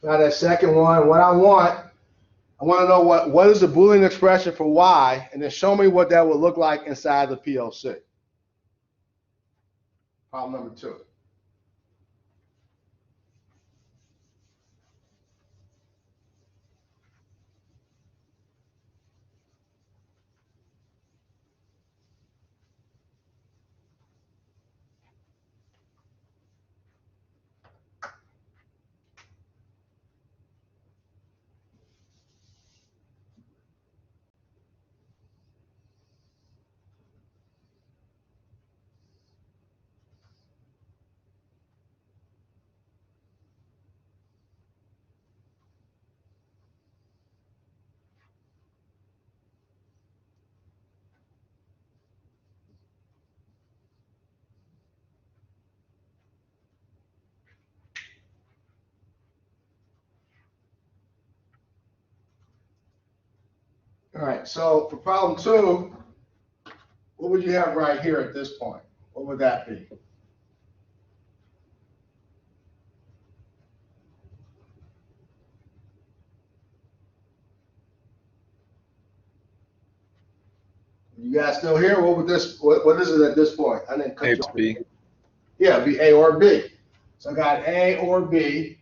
Try that second one. What I want to know what is the Boolean expression for y, and then show me what that would look like inside the PLC. Problem number 2. All right, so for problem 2, what would you have right here at this point? What would that be? You guys still here? What is it at this point? I didn't cut you off. B. Yeah, it'd be A or B. So I got A or B.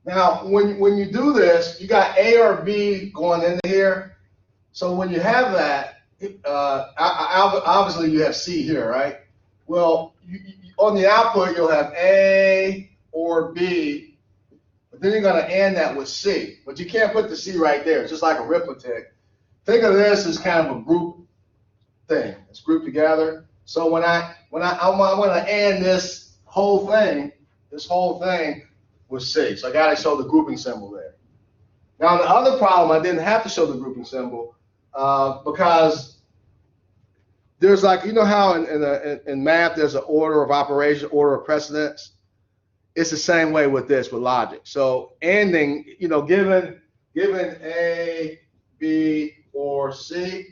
Now, when you do this, you got A or B going into here. So when you have that, obviously you have C here, right? Well, on the output, you'll have A or B, but then you're going to AND that with C. But you can't put the C right there. It's just like arithmetic. Think of this as kind of a group thing. It's grouped together. So when I'm going to AND this whole thing with C. So I got to show the grouping symbol there. Now, in the other problem, I didn't have to show the grouping symbol because there's like, you know how in math there's an order of operation, order of precedence? It's the same way with this, with logic. So ANDing, given A, B, or C,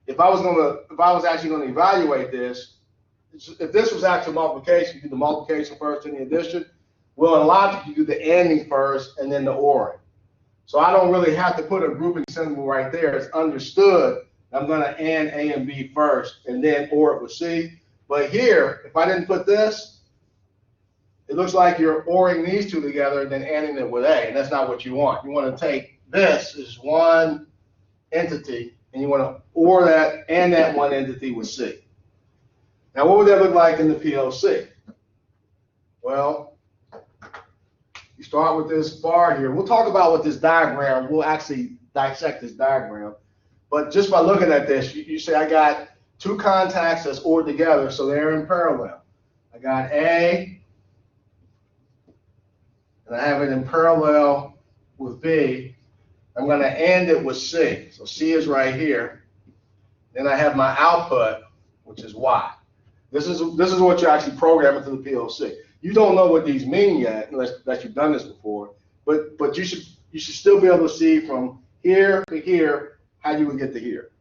if I was actually going to evaluate this, if this was actual multiplication, you do the multiplication first and the addition. Well, in logic, you do the ANDing first and then the ORing. So I don't really have to put a grouping symbol right there. It's understood I'm going to AND A and B first and then OR it with C. But here, if I didn't put this, it looks like you're ORing these two together and then ANDing it with A, and that's not what you want. You want to take this as one entity, and you want to OR that and that one entity with C. Now, what would that look like in the PLC? Well, you start with this bar here. We'll talk about what this diagram, we'll actually dissect this diagram. But just by looking at this, you say I got two contacts that's ORed together, so they're in parallel. I got A, and I have it in parallel with B. I'm going to AND it with C. So C is right here. Then I have my output, which is Y. This is what you actually program into the PLC. You don't know what these mean yet, unless you've done this before. But you should still be able to see from here to here how you would get to here.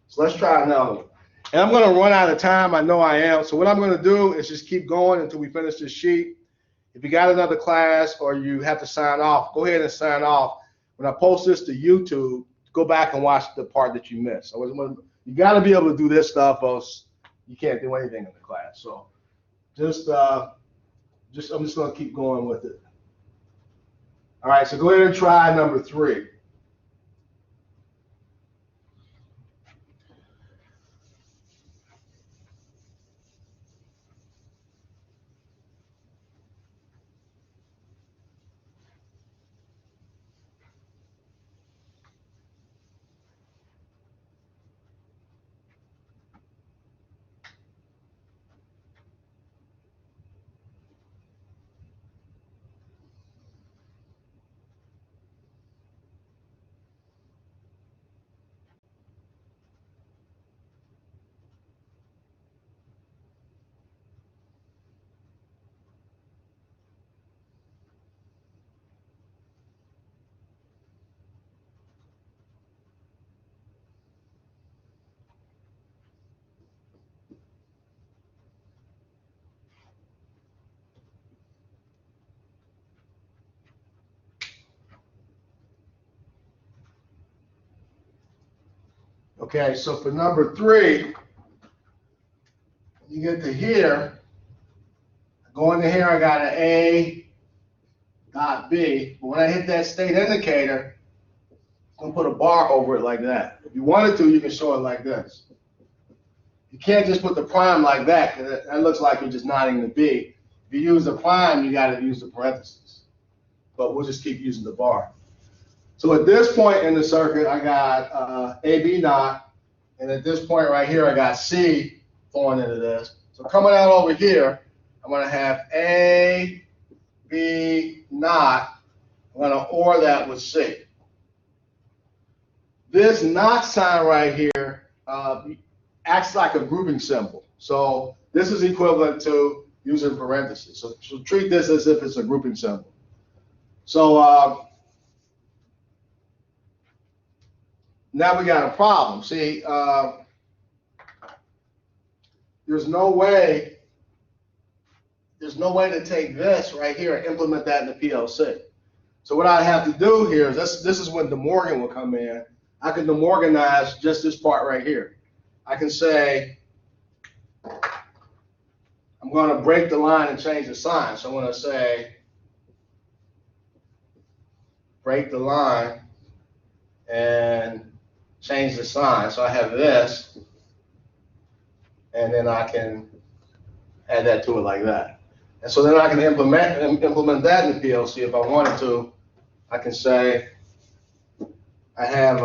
So let's try another one. And I'm going to run out of time. I know I am. So what I'm going to do is just keep going until we finish this sheet. If you got another class or you have to sign off, go ahead and sign off. When I post this to YouTube, go back and watch the part that you missed. So you got to be able to do this stuff, else you can't do anything in the class. So I'm just going to keep going with it. All right, so go ahead and try number 3. Okay, so for number 3, you get to here, going to here, I got an A dot B, but when I hit that state indicator, I'm gonna put a bar over it like that. If you wanted to, you can show it like this. You can't just put the prime like that, because that looks like you're just nodding the B. If you use the prime, you gotta use the parentheses. But we'll just keep using the bar. So at this point in the circuit, I got AB naught, and at this point right here, I got C flowing into this. So coming out over here, I'm gonna have A, B naught. I'm gonna OR that with C. This not sign right here acts like a grouping symbol. So this is equivalent to using parentheses. So treat this as if it's a grouping symbol. So now we got a problem. See, there's no way to take this right here and implement that in the PLC. So what I have to do here is this is when De Morgan will come in. I can De Morganize just this part right here. I can say, I'm going to break the line and change the sign. So I'm going to say, break the line and change the sign. So I have this, and then I can add that to it like that. And so then I can implement that in the PLC if I wanted to. I can say, I have,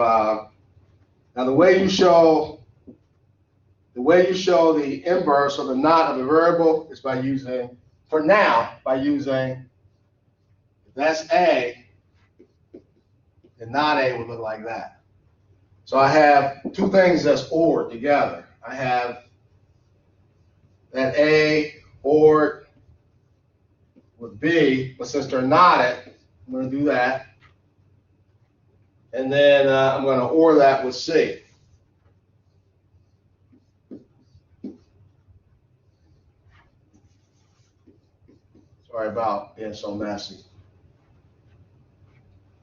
now the way you show the inverse or the not of the variable is by using, for now, by using, if that's A, then not A would look like that. So I have two things that's ORed together. I have that A ORed with B, but since they're knotted, I'm going to do that. And then I'm going to OR that with C. Sorry about being so messy.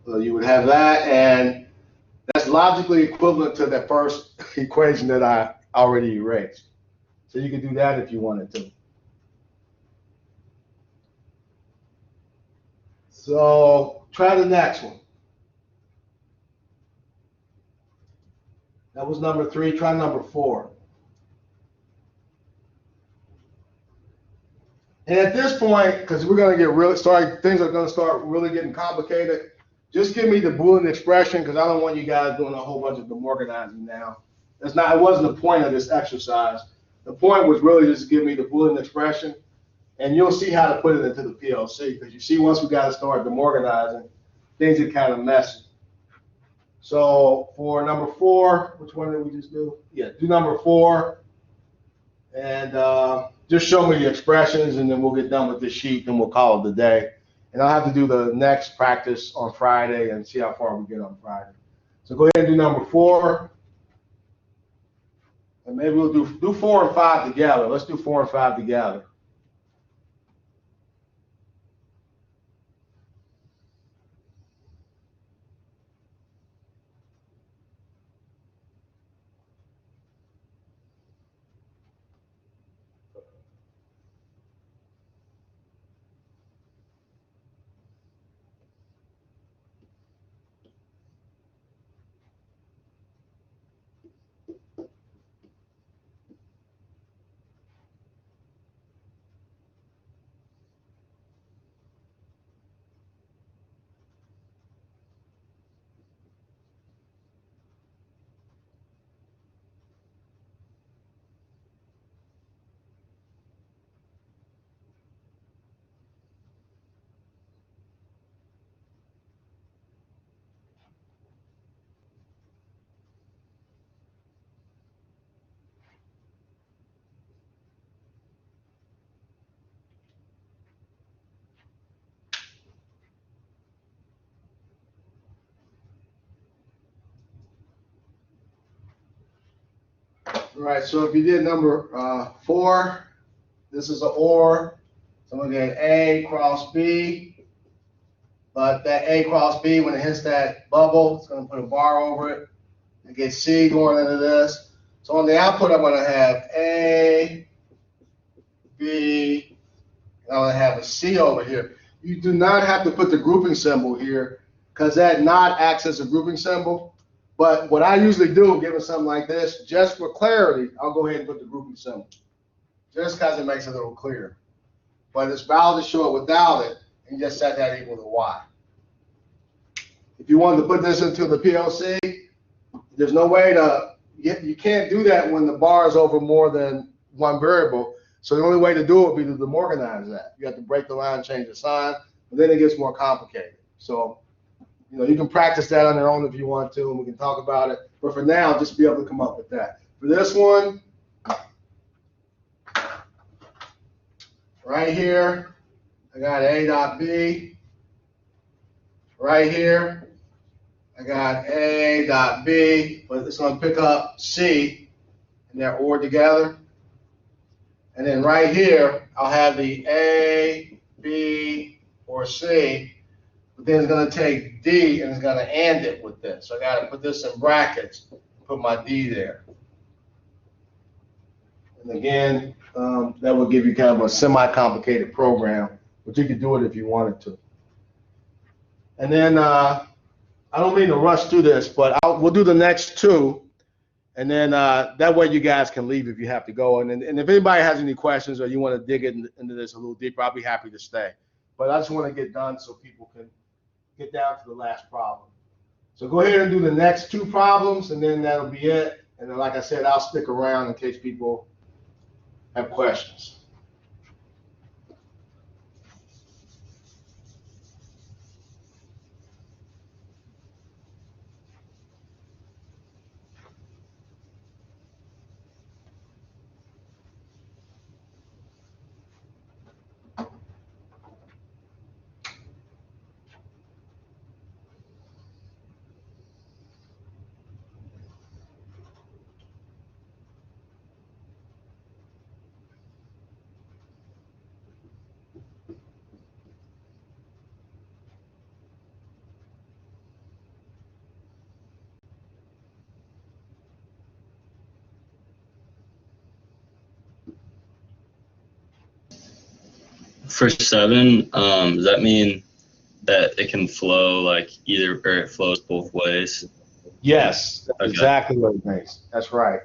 So you would have that, and that's logically equivalent to that first equation that I already erased. So you could do that if you wanted to. So try the next one. That was number 3. Try number 4. And at this point, because we're going to get really started, things are going to start really getting complicated. Just give me the Boolean expression, because I don't want you guys doing a whole bunch of demorganizing now. It wasn't the point of this exercise. The point was really just to give me the Boolean expression, and you'll see how to put it into the PLC, because you see once we got to start demorganizing, things get kind of messy. So for number 4, which one did we just do? Yeah, do number 4, and just show me the expressions, and then we'll get done with this sheet, and we'll call it a day. And I'll have to do the next practice on Friday and see how far we get on Friday. So go ahead and do number 4. And maybe we'll do 4 and 5 together. Let's do 4 and 5 together. All right, so if you did number 4, this is an OR. So I'm going to get A cross B. But that A cross B, when it hits that bubble, it's going to put a bar over it. I get C going into this. So on the output, I'm going to have A, B, and I'm going to have a C over here. You do not have to put the grouping symbol here because that not acts as a grouping symbol. But what I usually do, given something like this, just for clarity, I'll go ahead and put the grouping symbol, just because it makes it a little clearer. But it's valid to show it without it, and just set that equal to Y. If you wanted to put this into the PLC, there's no way to, you can't do that when the bar is over more than one variable. So the only way to do it would be to demorganize that. You have to break the line, change the sign, but then it gets more complicated. So, you can practice that on your own if you want to, and we can talk about it. But for now, just be able to come up with that. For this one, right here, I got A dot B. Right here, I got A dot B, but it's going to pick up C, and they're ORed together. And then right here, I'll have the A, B, or C, but then it's going to take D and it's going to AND it with this. So I got to put this in brackets, put my D there. And again, that will give you kind of a semi-complicated program, but you could do it if you wanted to. And then I don't mean to rush through this, but we'll do the next two. And then that way you guys can leave if you have to go. And if anybody has any questions or you want to dig into this a little deeper, I'll be happy to stay. But I just want to get done so people can get down to the last problem. So go ahead and do the next two problems, and then that'll be it. And then, like I said, I'll stick around in case people have questions. For 7, does that mean that it can flow like either, or it flows both ways? Yes, that's Okay. exactly what it means. That's right.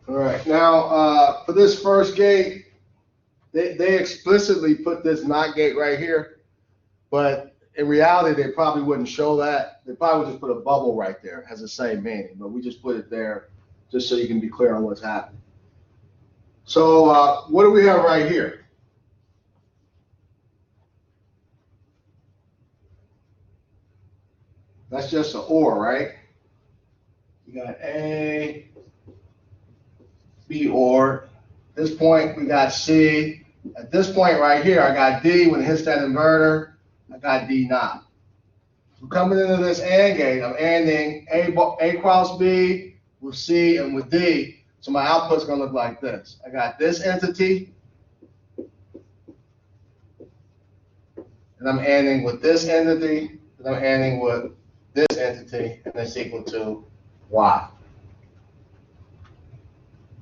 All right, now for this first gate, they explicitly put this NOT gate right here, but in reality, they probably wouldn't show that. They probably would just put a bubble right there. It has the same meaning, but we just put it there just so you can be clear on what's happening. So what do we have right here? That's just an OR, right? We got A, B OR. At this point, we got C. At this point right here, I got D. When it hits that inverter, I got D not. So coming into this AND gate, I'm ANDing A cross B with C and with D. So my output's gonna look like this. I got this entity, and I'm ANDing with this entity, and I'm ANDing with this entity, and it's equal to Y.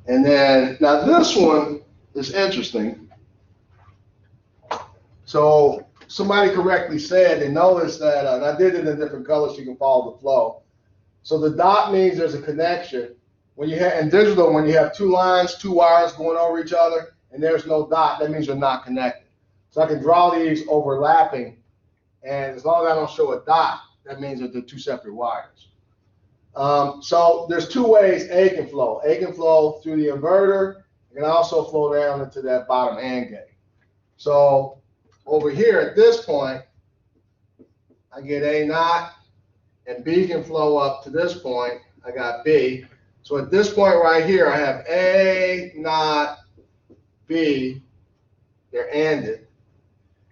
And then, now this one is interesting. So somebody correctly said, they noticed that, and I did it in different colors so you can follow the flow. So the dot means there's a connection. When you have, in digital, when you have two lines, two wires going over each other, and there's no dot, that means you're not connected. So I can draw these overlapping, and as long as I don't show a dot, that means that they're two separate wires. So there's two ways A can flow. A can flow through the inverter. It can also flow down into that bottom AND gate. So over here at this point, I get A naught, and B can flow up to this point. I got B. So at this point right here, I have A naught, B. They're ANDed.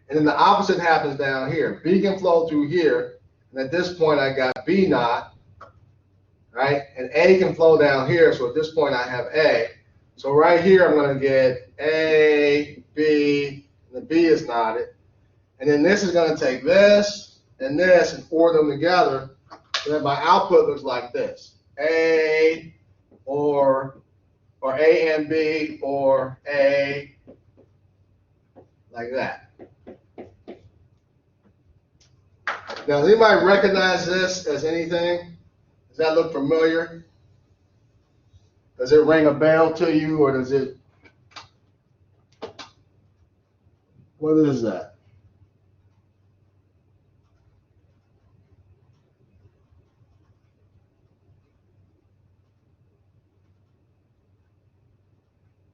And then the opposite happens down here. B can flow through here. And at this point, I got B naught. Right? And A can flow down here, so at this point I have A. So right here I'm going to get A, B, and the B is knotted. And then this is going to take this and form them together so that my output looks like this. A or A and B or A, like that. Now, does anybody recognize this as anything? Does that look familiar? Does it ring a bell to you, or does it? What is that?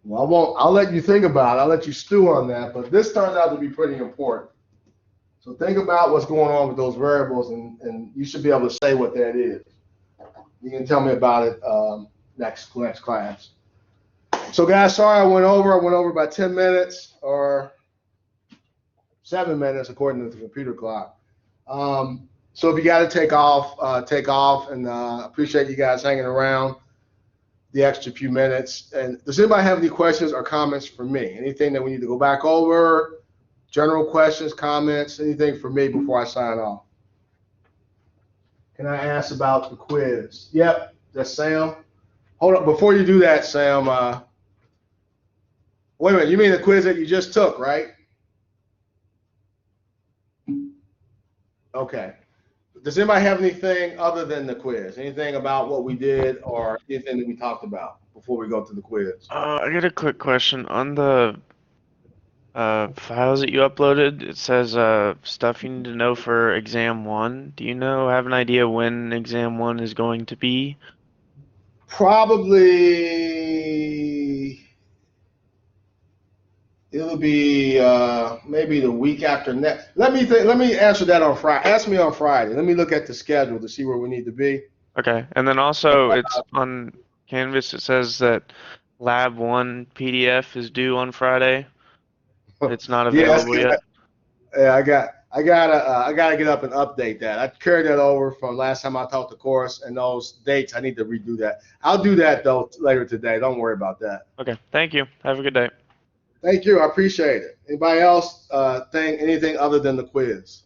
Well, I won't. I'll let you think about it. I'll let you stew on that. But this turns out to be pretty important. So think about what's going on with those variables, and you should be able to say what that is. You can tell me about it next class. So guys, sorry I went over by 10 minutes or 7 minutes according to the computer clock. So if you got to take off, and appreciate you guys hanging around the extra few minutes. And does anybody have any questions or comments for me? Anything that we need to go back over? General questions, comments, anything for me before I sign off? Can I ask about the quiz? Yep, that's Sam. Hold on, before you do that, Sam, wait a minute, you mean the quiz that you just took, right? Okay. Does anybody have anything other than the quiz? Anything about what we did or anything that we talked about before we go to the quiz? I got a quick question. On the files that you uploaded, it says stuff you need to know for exam 1. Do you have an idea when exam 1 is going to be? Probably it'll be maybe the week after next. Let me answer that on Friday. Ask me on Friday. Let me look at the schedule to see where we need to be. Okay. And then also it's on Canvas, it says that Lab 1 PDF is due on Friday. It's not available yet. Yeah, I gotta get up and update that. I carried that over from last time I taught the course, and those dates I need to redo that. I'll do that though later today. Don't worry about that. Okay. Thank you. Have a good day. Thank you. I appreciate it. Anybody else think anything other than the quiz?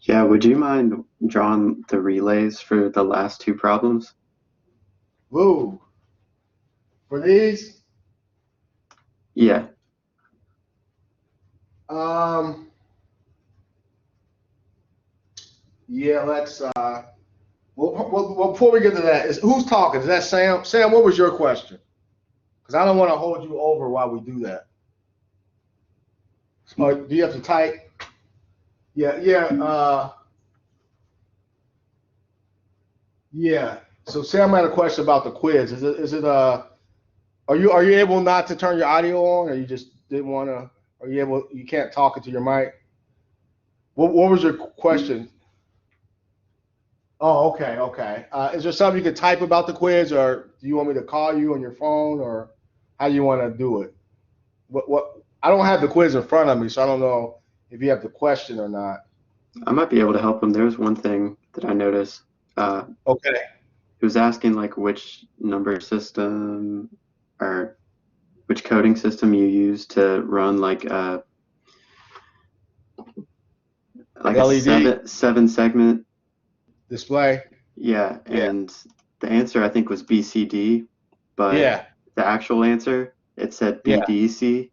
Yeah, would you mind drawing the relays for the last two problems? Woo. For these? Yeah. Yeah, let's well, before we get to that, who's talking? Is that Sam? Sam, what was your question? Because I don't want to hold you over while we do that. Or do you have to type? Yeah. So Sam had a question about the quiz. Is it are you able not to turn your audio on, or you just didn't want to? Are you able? You can't talk into your mic. What was your question? Oh, okay, okay. Is there something you could type about the quiz, or do you want me to call you on your phone, or how do you want to do it? What? I don't have the quiz in front of me, so I don't know if you have the question or not. I might be able to help him. There's one thing that I noticed. Uh, Okay. it was asking like which number system or which coding system you use to run like a LED seven segment. display. Yeah, Yeah. and the answer I think was BCD, but Yeah. the actual answer it said Yeah. BDC,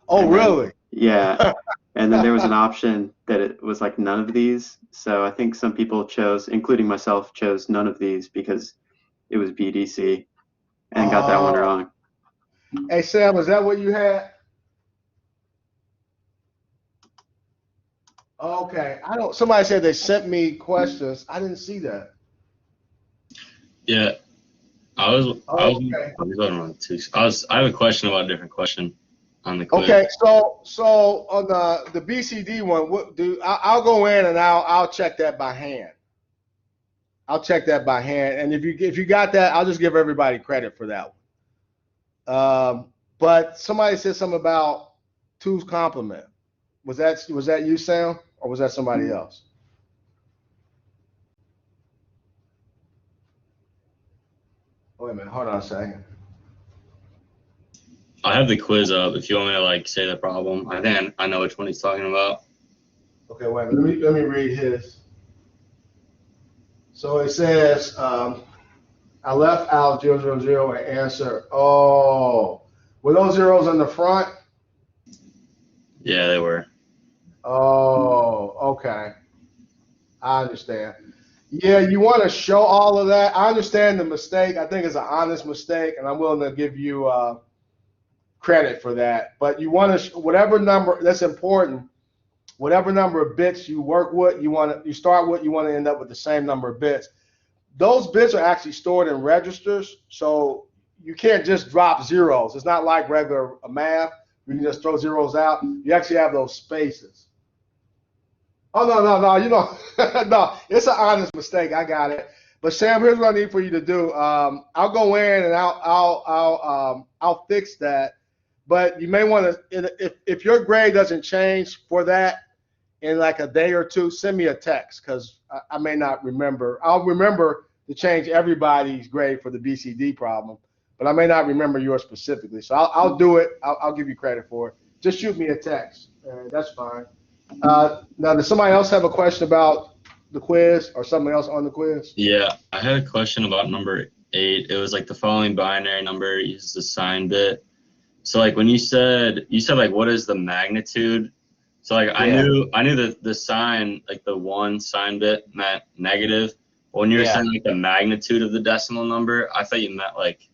Oh, and then really? yeah, and then there was an option that it was like none of these. So I think some people chose, including myself, chose none of these because it was BDC and got that one Oh. wrong. Hey, Sam, is that what you had? Okay. I don't. Somebody said they sent me questions. I didn't see that. Yeah, Okay. I was going on two. I have a question about a different question on the quiz. Okay. So on the BCD one, I'll go in and I'll check that by hand. I'll check that by hand, and if you got that, I'll just give everybody credit for that one. But somebody said something about two's complement. Was that you, Sam, or was that somebody else? Wait a minute, hold on a second. I have the quiz up. If you want me to like say the problem, I think I know which one he's talking about. Okay, wait a minute. Let me read his. So it says, I left out 000 and answer. Oh, were those zeros in the front? Yeah, they were. Oh, okay. I understand. Yeah, you want to show all of that. I understand the mistake. I think it's an honest mistake, and I'm willing to give you credit for that. But you want to, whatever number that's important, whatever number of bits you work with, you start with, you want to end up with the same number of bits. Those bits are actually stored in registers, so you can't just drop zeros. It's not like regular math. You can just throw zeros out. You actually have those spaces. Oh, no, you know, no, it's an honest mistake. I got it. But Sam, here's what I need for you to do. I'll go in and I'll fix that. But you may want to, if your grade doesn't change for that in like a day or two, send me a text because I may not remember. I'll remember to change everybody's grade for the BCD problem, but I may not remember yours specifically. So I'll do it. I'll give you credit for it. Just shoot me a text. That's fine. Now, does somebody else have a question about the quiz or something else on the quiz? Yeah, I had a question about number 8. It was like the following binary number uses the sign bit. So like when you said like what is the magnitude? So like I Yeah. knew that the sign, like the one sign bit meant negative. But when you were Yeah. saying like the magnitude of the decimal number, I thought you meant like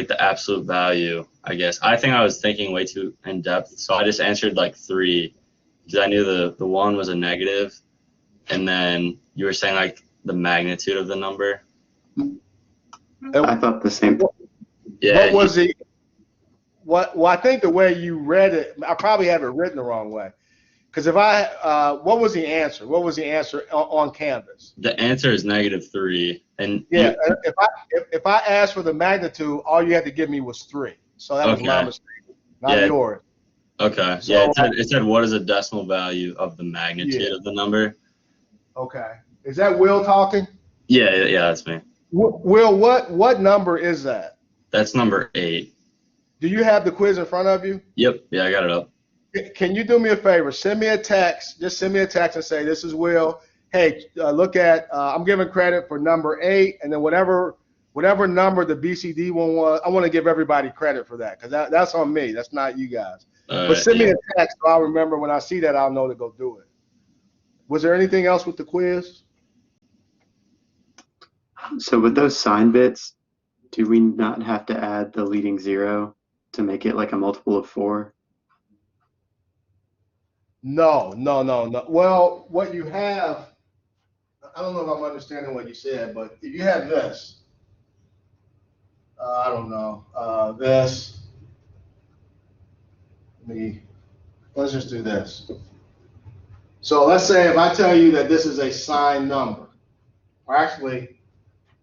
the absolute value, I guess. I think I was thinking way too in depth. So I just answered like 3 because I knew the one was a negative, and then you were saying like the magnitude of the number. I thought the same. Yeah, What was the well, I think the way you read it, I probably have it written the wrong way. Because what was the answer? What was the answer on Canvas? the answer is -3, and Yeah, if I asked for the magnitude, all you had to give me was 3. So that was my okay, mistake, not yeah, yours. okay, yeah. So It said what is a decimal value of the magnitude yeah, of the number. okay. Is that Will talking? Yeah, that's me. Will, what number is that? That's number 8. Do you have the quiz in front of you? Yep, yeah, I got it up. Can you do me a favor? Send me a text. Just send me a text and say, this is Will. Hey, look at, I'm giving credit for number 8, and then whatever number the BCD one was, I want to give everybody credit for that because that's on me. That's not you guys. But send me Yeah. a text so I'll remember when I see that, I'll know to go do it. Was there anything else with the quiz? So with those sign bits, do we not have to add the leading 0 to make it like a multiple of 4? No. Well, what you have, I don't know if I'm understanding what you said, but if you have this, I don't know, this, let's just do this. So let's say if I tell you that this is a signed number, Or actually,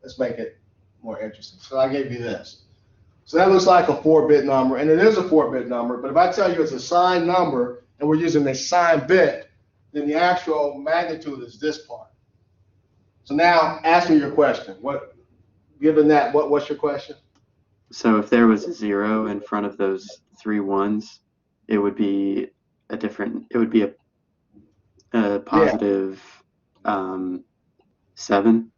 let's make it more interesting. So I gave you this. So that looks like a 4-bit number, and it is a 4-bit number, but if I tell you it's a signed number and we're using a signed bit, then the actual magnitude is this part. So now ask me your question. Given that, what's your question? So if there was a 0 in front of those 3 1s, it would be a positive 7.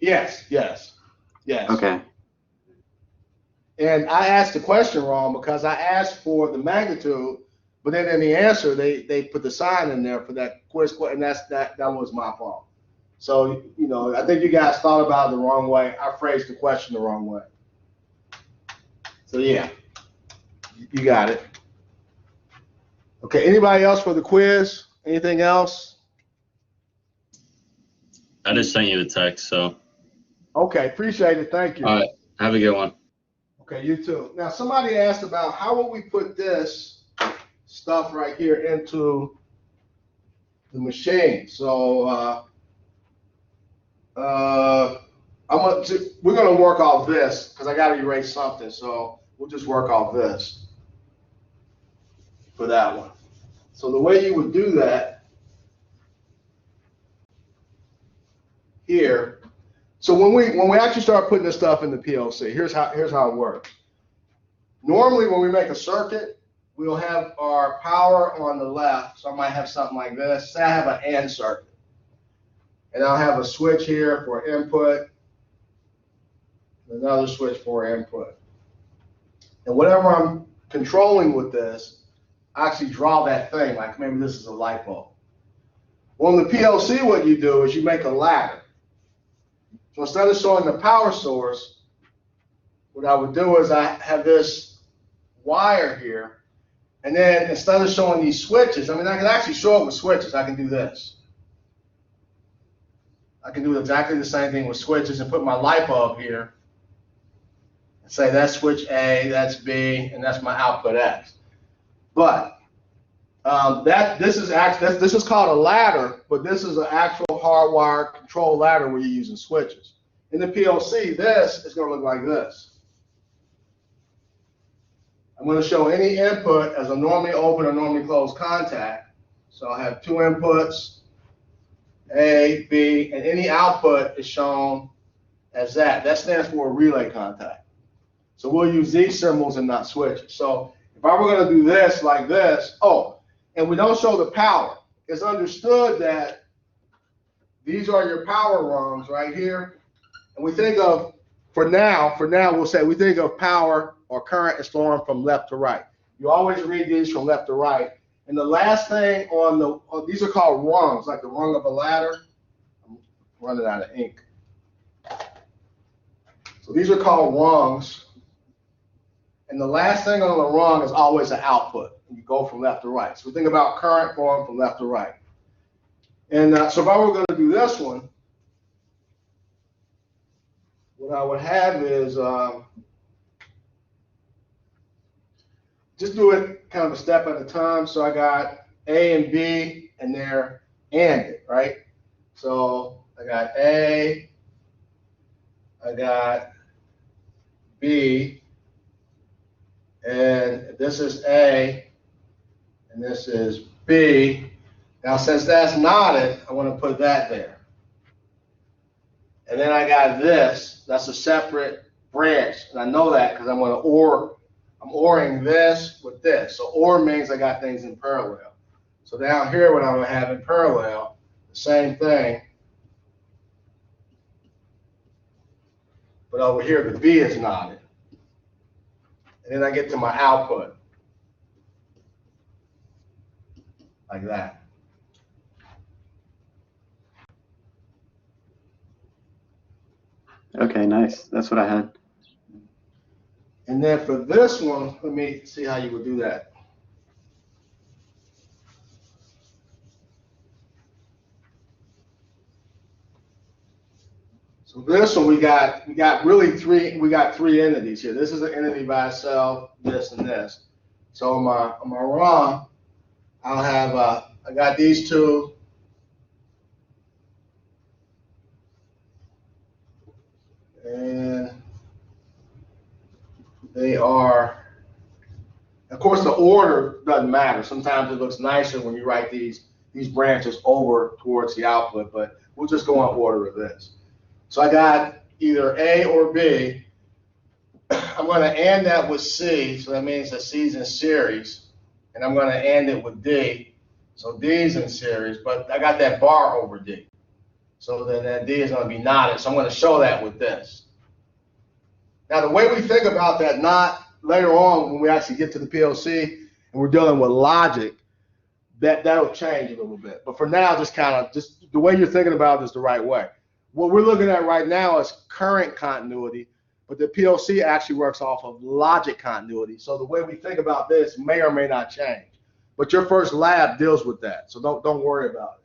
Yes. Okay. And I asked the question wrong because I asked for the magnitude, but then in the answer they put the sign in there for that quiz, and that was my fault. So I think you guys thought about it the wrong way. I phrased the question the wrong way. So yeah, you got it. Okay, anybody else for the quiz? Anything else? I just sent you a text, so. Okay, appreciate it. Thank you. All right, have a good one. Okay, you too. Now, somebody asked about how will we put this stuff right here into the machine. So we're going to work off this because I got to erase something. So we'll just work off this for that one. So the way you would do that here. So when we actually start putting this stuff in the PLC, here's how it works. Normally when we make a circuit, we'll have our power on the left. So I might have something like this. Say I have an AND circuit. And I'll have a switch here for input, another switch for input. And whatever I'm controlling with this, I actually draw that thing, like maybe this is a light bulb. Well, in the PLC, what you do is you make a ladder. So instead of showing the power source, what I would do is I have this wire here, and then instead of showing these switches, I can actually show it with switches. I can do this. I can do exactly the same thing with switches and put my light bulb here and say that's switch A, that's B, and that's my output X. But this is called a ladder, but this is an actual hardwired control ladder where you're using switches. In the PLC, this is going to look like this. I'm going to show any input as a normally open or normally closed contact. So I have 2 inputs, A, B, and any output is shown as that. That stands for a relay contact. So we'll use these symbols and not switches. So if I were going to do this like this, and we don't show the power, it's understood that these are your power rungs right here. And we think of, for now we'll say we think of power or current as flowing from left to right. You always read these from left to right. And the last thing these are called rungs, like the rung of a ladder. I'm running out of ink. So these are called rungs. And the last thing on the rung is always an output. And you go from left to right. So we think about current flowing from left to right. And so if I were going to do this one, what I would have is just do it kind of a step at a time. So I got A and B, and they're ANDed, right? So I got A, I got B, and this is A, and this is B. Now, since that's knotted, I want to put that there. And then I got this. That's a separate branch, and I know that because I'm ORing this with this. So OR means I got things in parallel. So down here, what I'm going to have in parallel, the same thing. But over here, the B is knotted. And then I get to my output. Like that. Okay, nice. That's what I had. And then for this one, let me see how you would do that. So this one we got three entities here. This is an entity by itself, this and this. So on my ROM, I'll have I got these two, And they are, of course, the order doesn't matter. Sometimes it looks nicer when you write these branches over towards the output, but we'll just go on order of this. So I got either A or B. I'm going to AND that with C, so that means that C's in series. And I'm going to AND it with D, so D's in series, but I got that bar over D. So then that D is going to be knotted, so I'm going to show that with this. Now the way we think about that knot later on when we actually get to the PLC and we're dealing with logic, that'll change a little bit. But for now, just the way you're thinking about it is the right way. What we're looking at right now is current continuity, but the PLC actually works off of logic continuity. So the way we think about this may or may not change. But your first lab deals with that, so don't worry about it.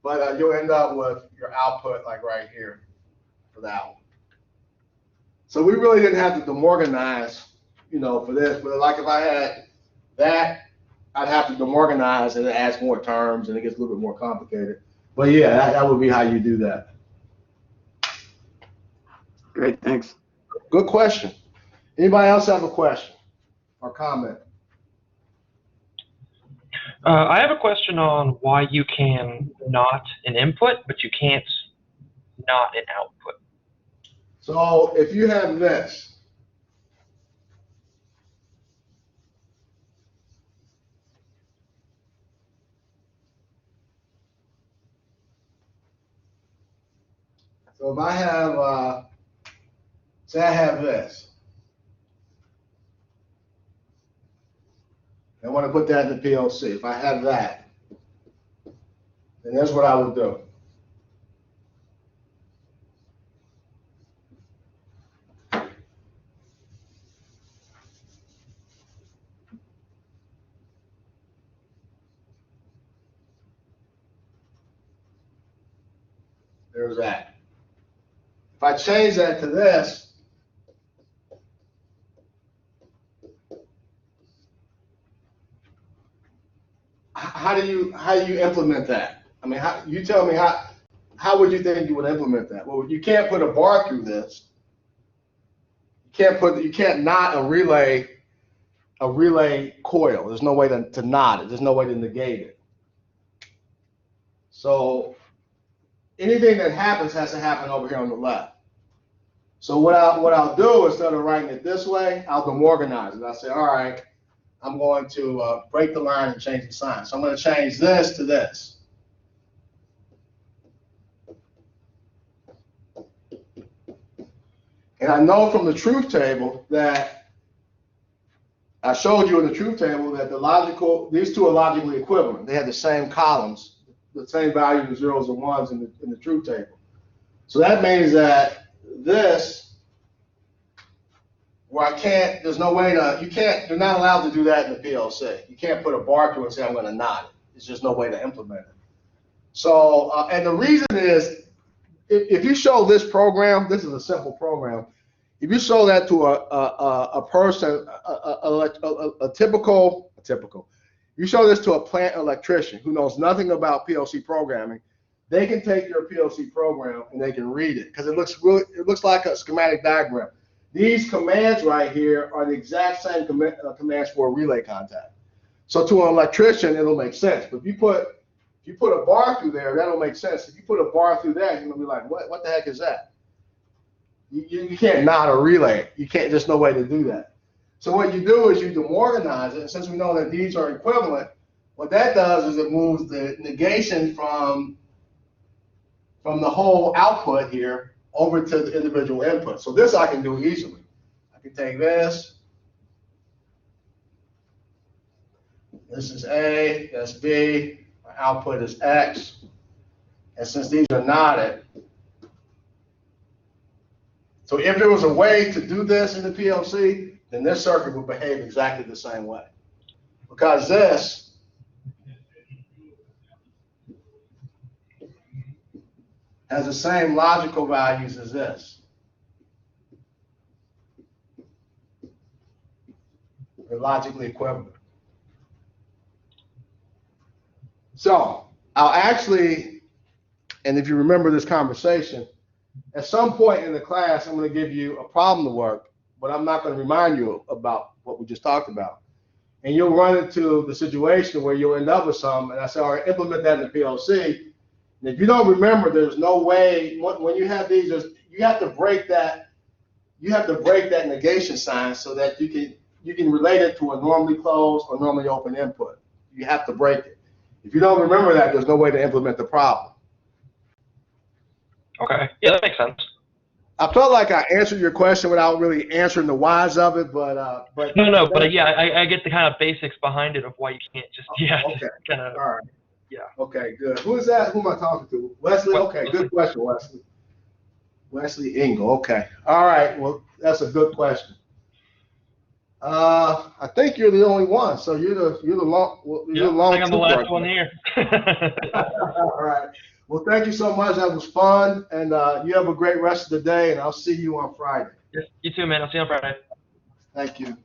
But you'll end up with your output like right here for that one. So we really didn't have to demorganize, for this. But like if I had that, I'd have to demorganize, and it adds more terms, and it gets a little bit more complicated. But yeah, that would be how you do that. Great, thanks. Good question. Anybody else have a question or comment? I have a question on why you can knot an input, but you can't knot an output. So if you have this, so if I have, say I have this, I want to put that in the PLC. If I have that, then that's what I would do. There's that. If I change that to this, how do you implement that? I mean, you tell me how would you think you would implement that? Well, you can't put a bar through this. You can't knot a relay coil. There's no way to knot it. There's no way to negate it. So anything that happens has to happen over here on the left. So what I'll do, instead of writing it this way, I'll demorganize it. I'll say, all right, I'm going to break the line and change the sign. So I'm going to change this to this. And I know from the truth table that I showed you in the truth table that these two are logically equivalent. They have the same columns, the same value of zeros and ones in the truth table. So that means that this, where there's no way you're not allowed to do that in the PLC. You can't put a bar through and say, I'm going to knot it. There's just no way to implement it. So, and the reason is, if you show this program, this is a simple program. If you show that to a person, a typical, you show this to a plant electrician who knows nothing about PLC programming, they can take your PLC program and they can read it because it looks like a schematic diagram. These commands right here are the exact same commands for a relay contact. So to an electrician, it'll make sense. But if you put a bar through there, that'll make sense. If you put a bar through that, you're gonna be like, what the heck is that? You can't knot a relay. You can't. There's no way to do that. So what you do is you demorganize it. And since we know that these are equivalent, what that does is it moves the negation from the whole output here over to the individual input. So this I can do easily. I can take this. This is A, that's B, my output is X. And since these are knotted, so if there was a way to do this in the PLC, then this circuit would behave exactly the same way. Because this has the same logical values as this. They're logically equivalent. So I'll actually, and if you remember this conversation, at some point in the class, I'm going to give you a problem to work, but I'm not going to remind you about what we just talked about. And you'll run into the situation where you'll end up with some, and I say, all right, implement that in the PLC. And if you don't remember, there's no way, when you have these, you have to break that negation sign so that you can relate it to a normally closed or normally open input. You have to break it. If you don't remember that, there's no way to implement the problem. Okay. Yeah, that makes sense. I felt like I answered your question without really answering the whys of it, but No, but yeah, I get the kind of basics behind it of why you can't just okay, kind of all right, yeah. okay, good. Who is that? Who am I talking to? Wesley. Okay, good question, Wesley. Wesley Engel. Okay, all right. Well, that's a good question. I think you're the only one, so you're the long. I think I'm the last one here. All right. Well, thank you so much. That was fun, and you have a great rest of the day, and I'll see you on Friday. You too, man. I'll see you on Friday. Thank you.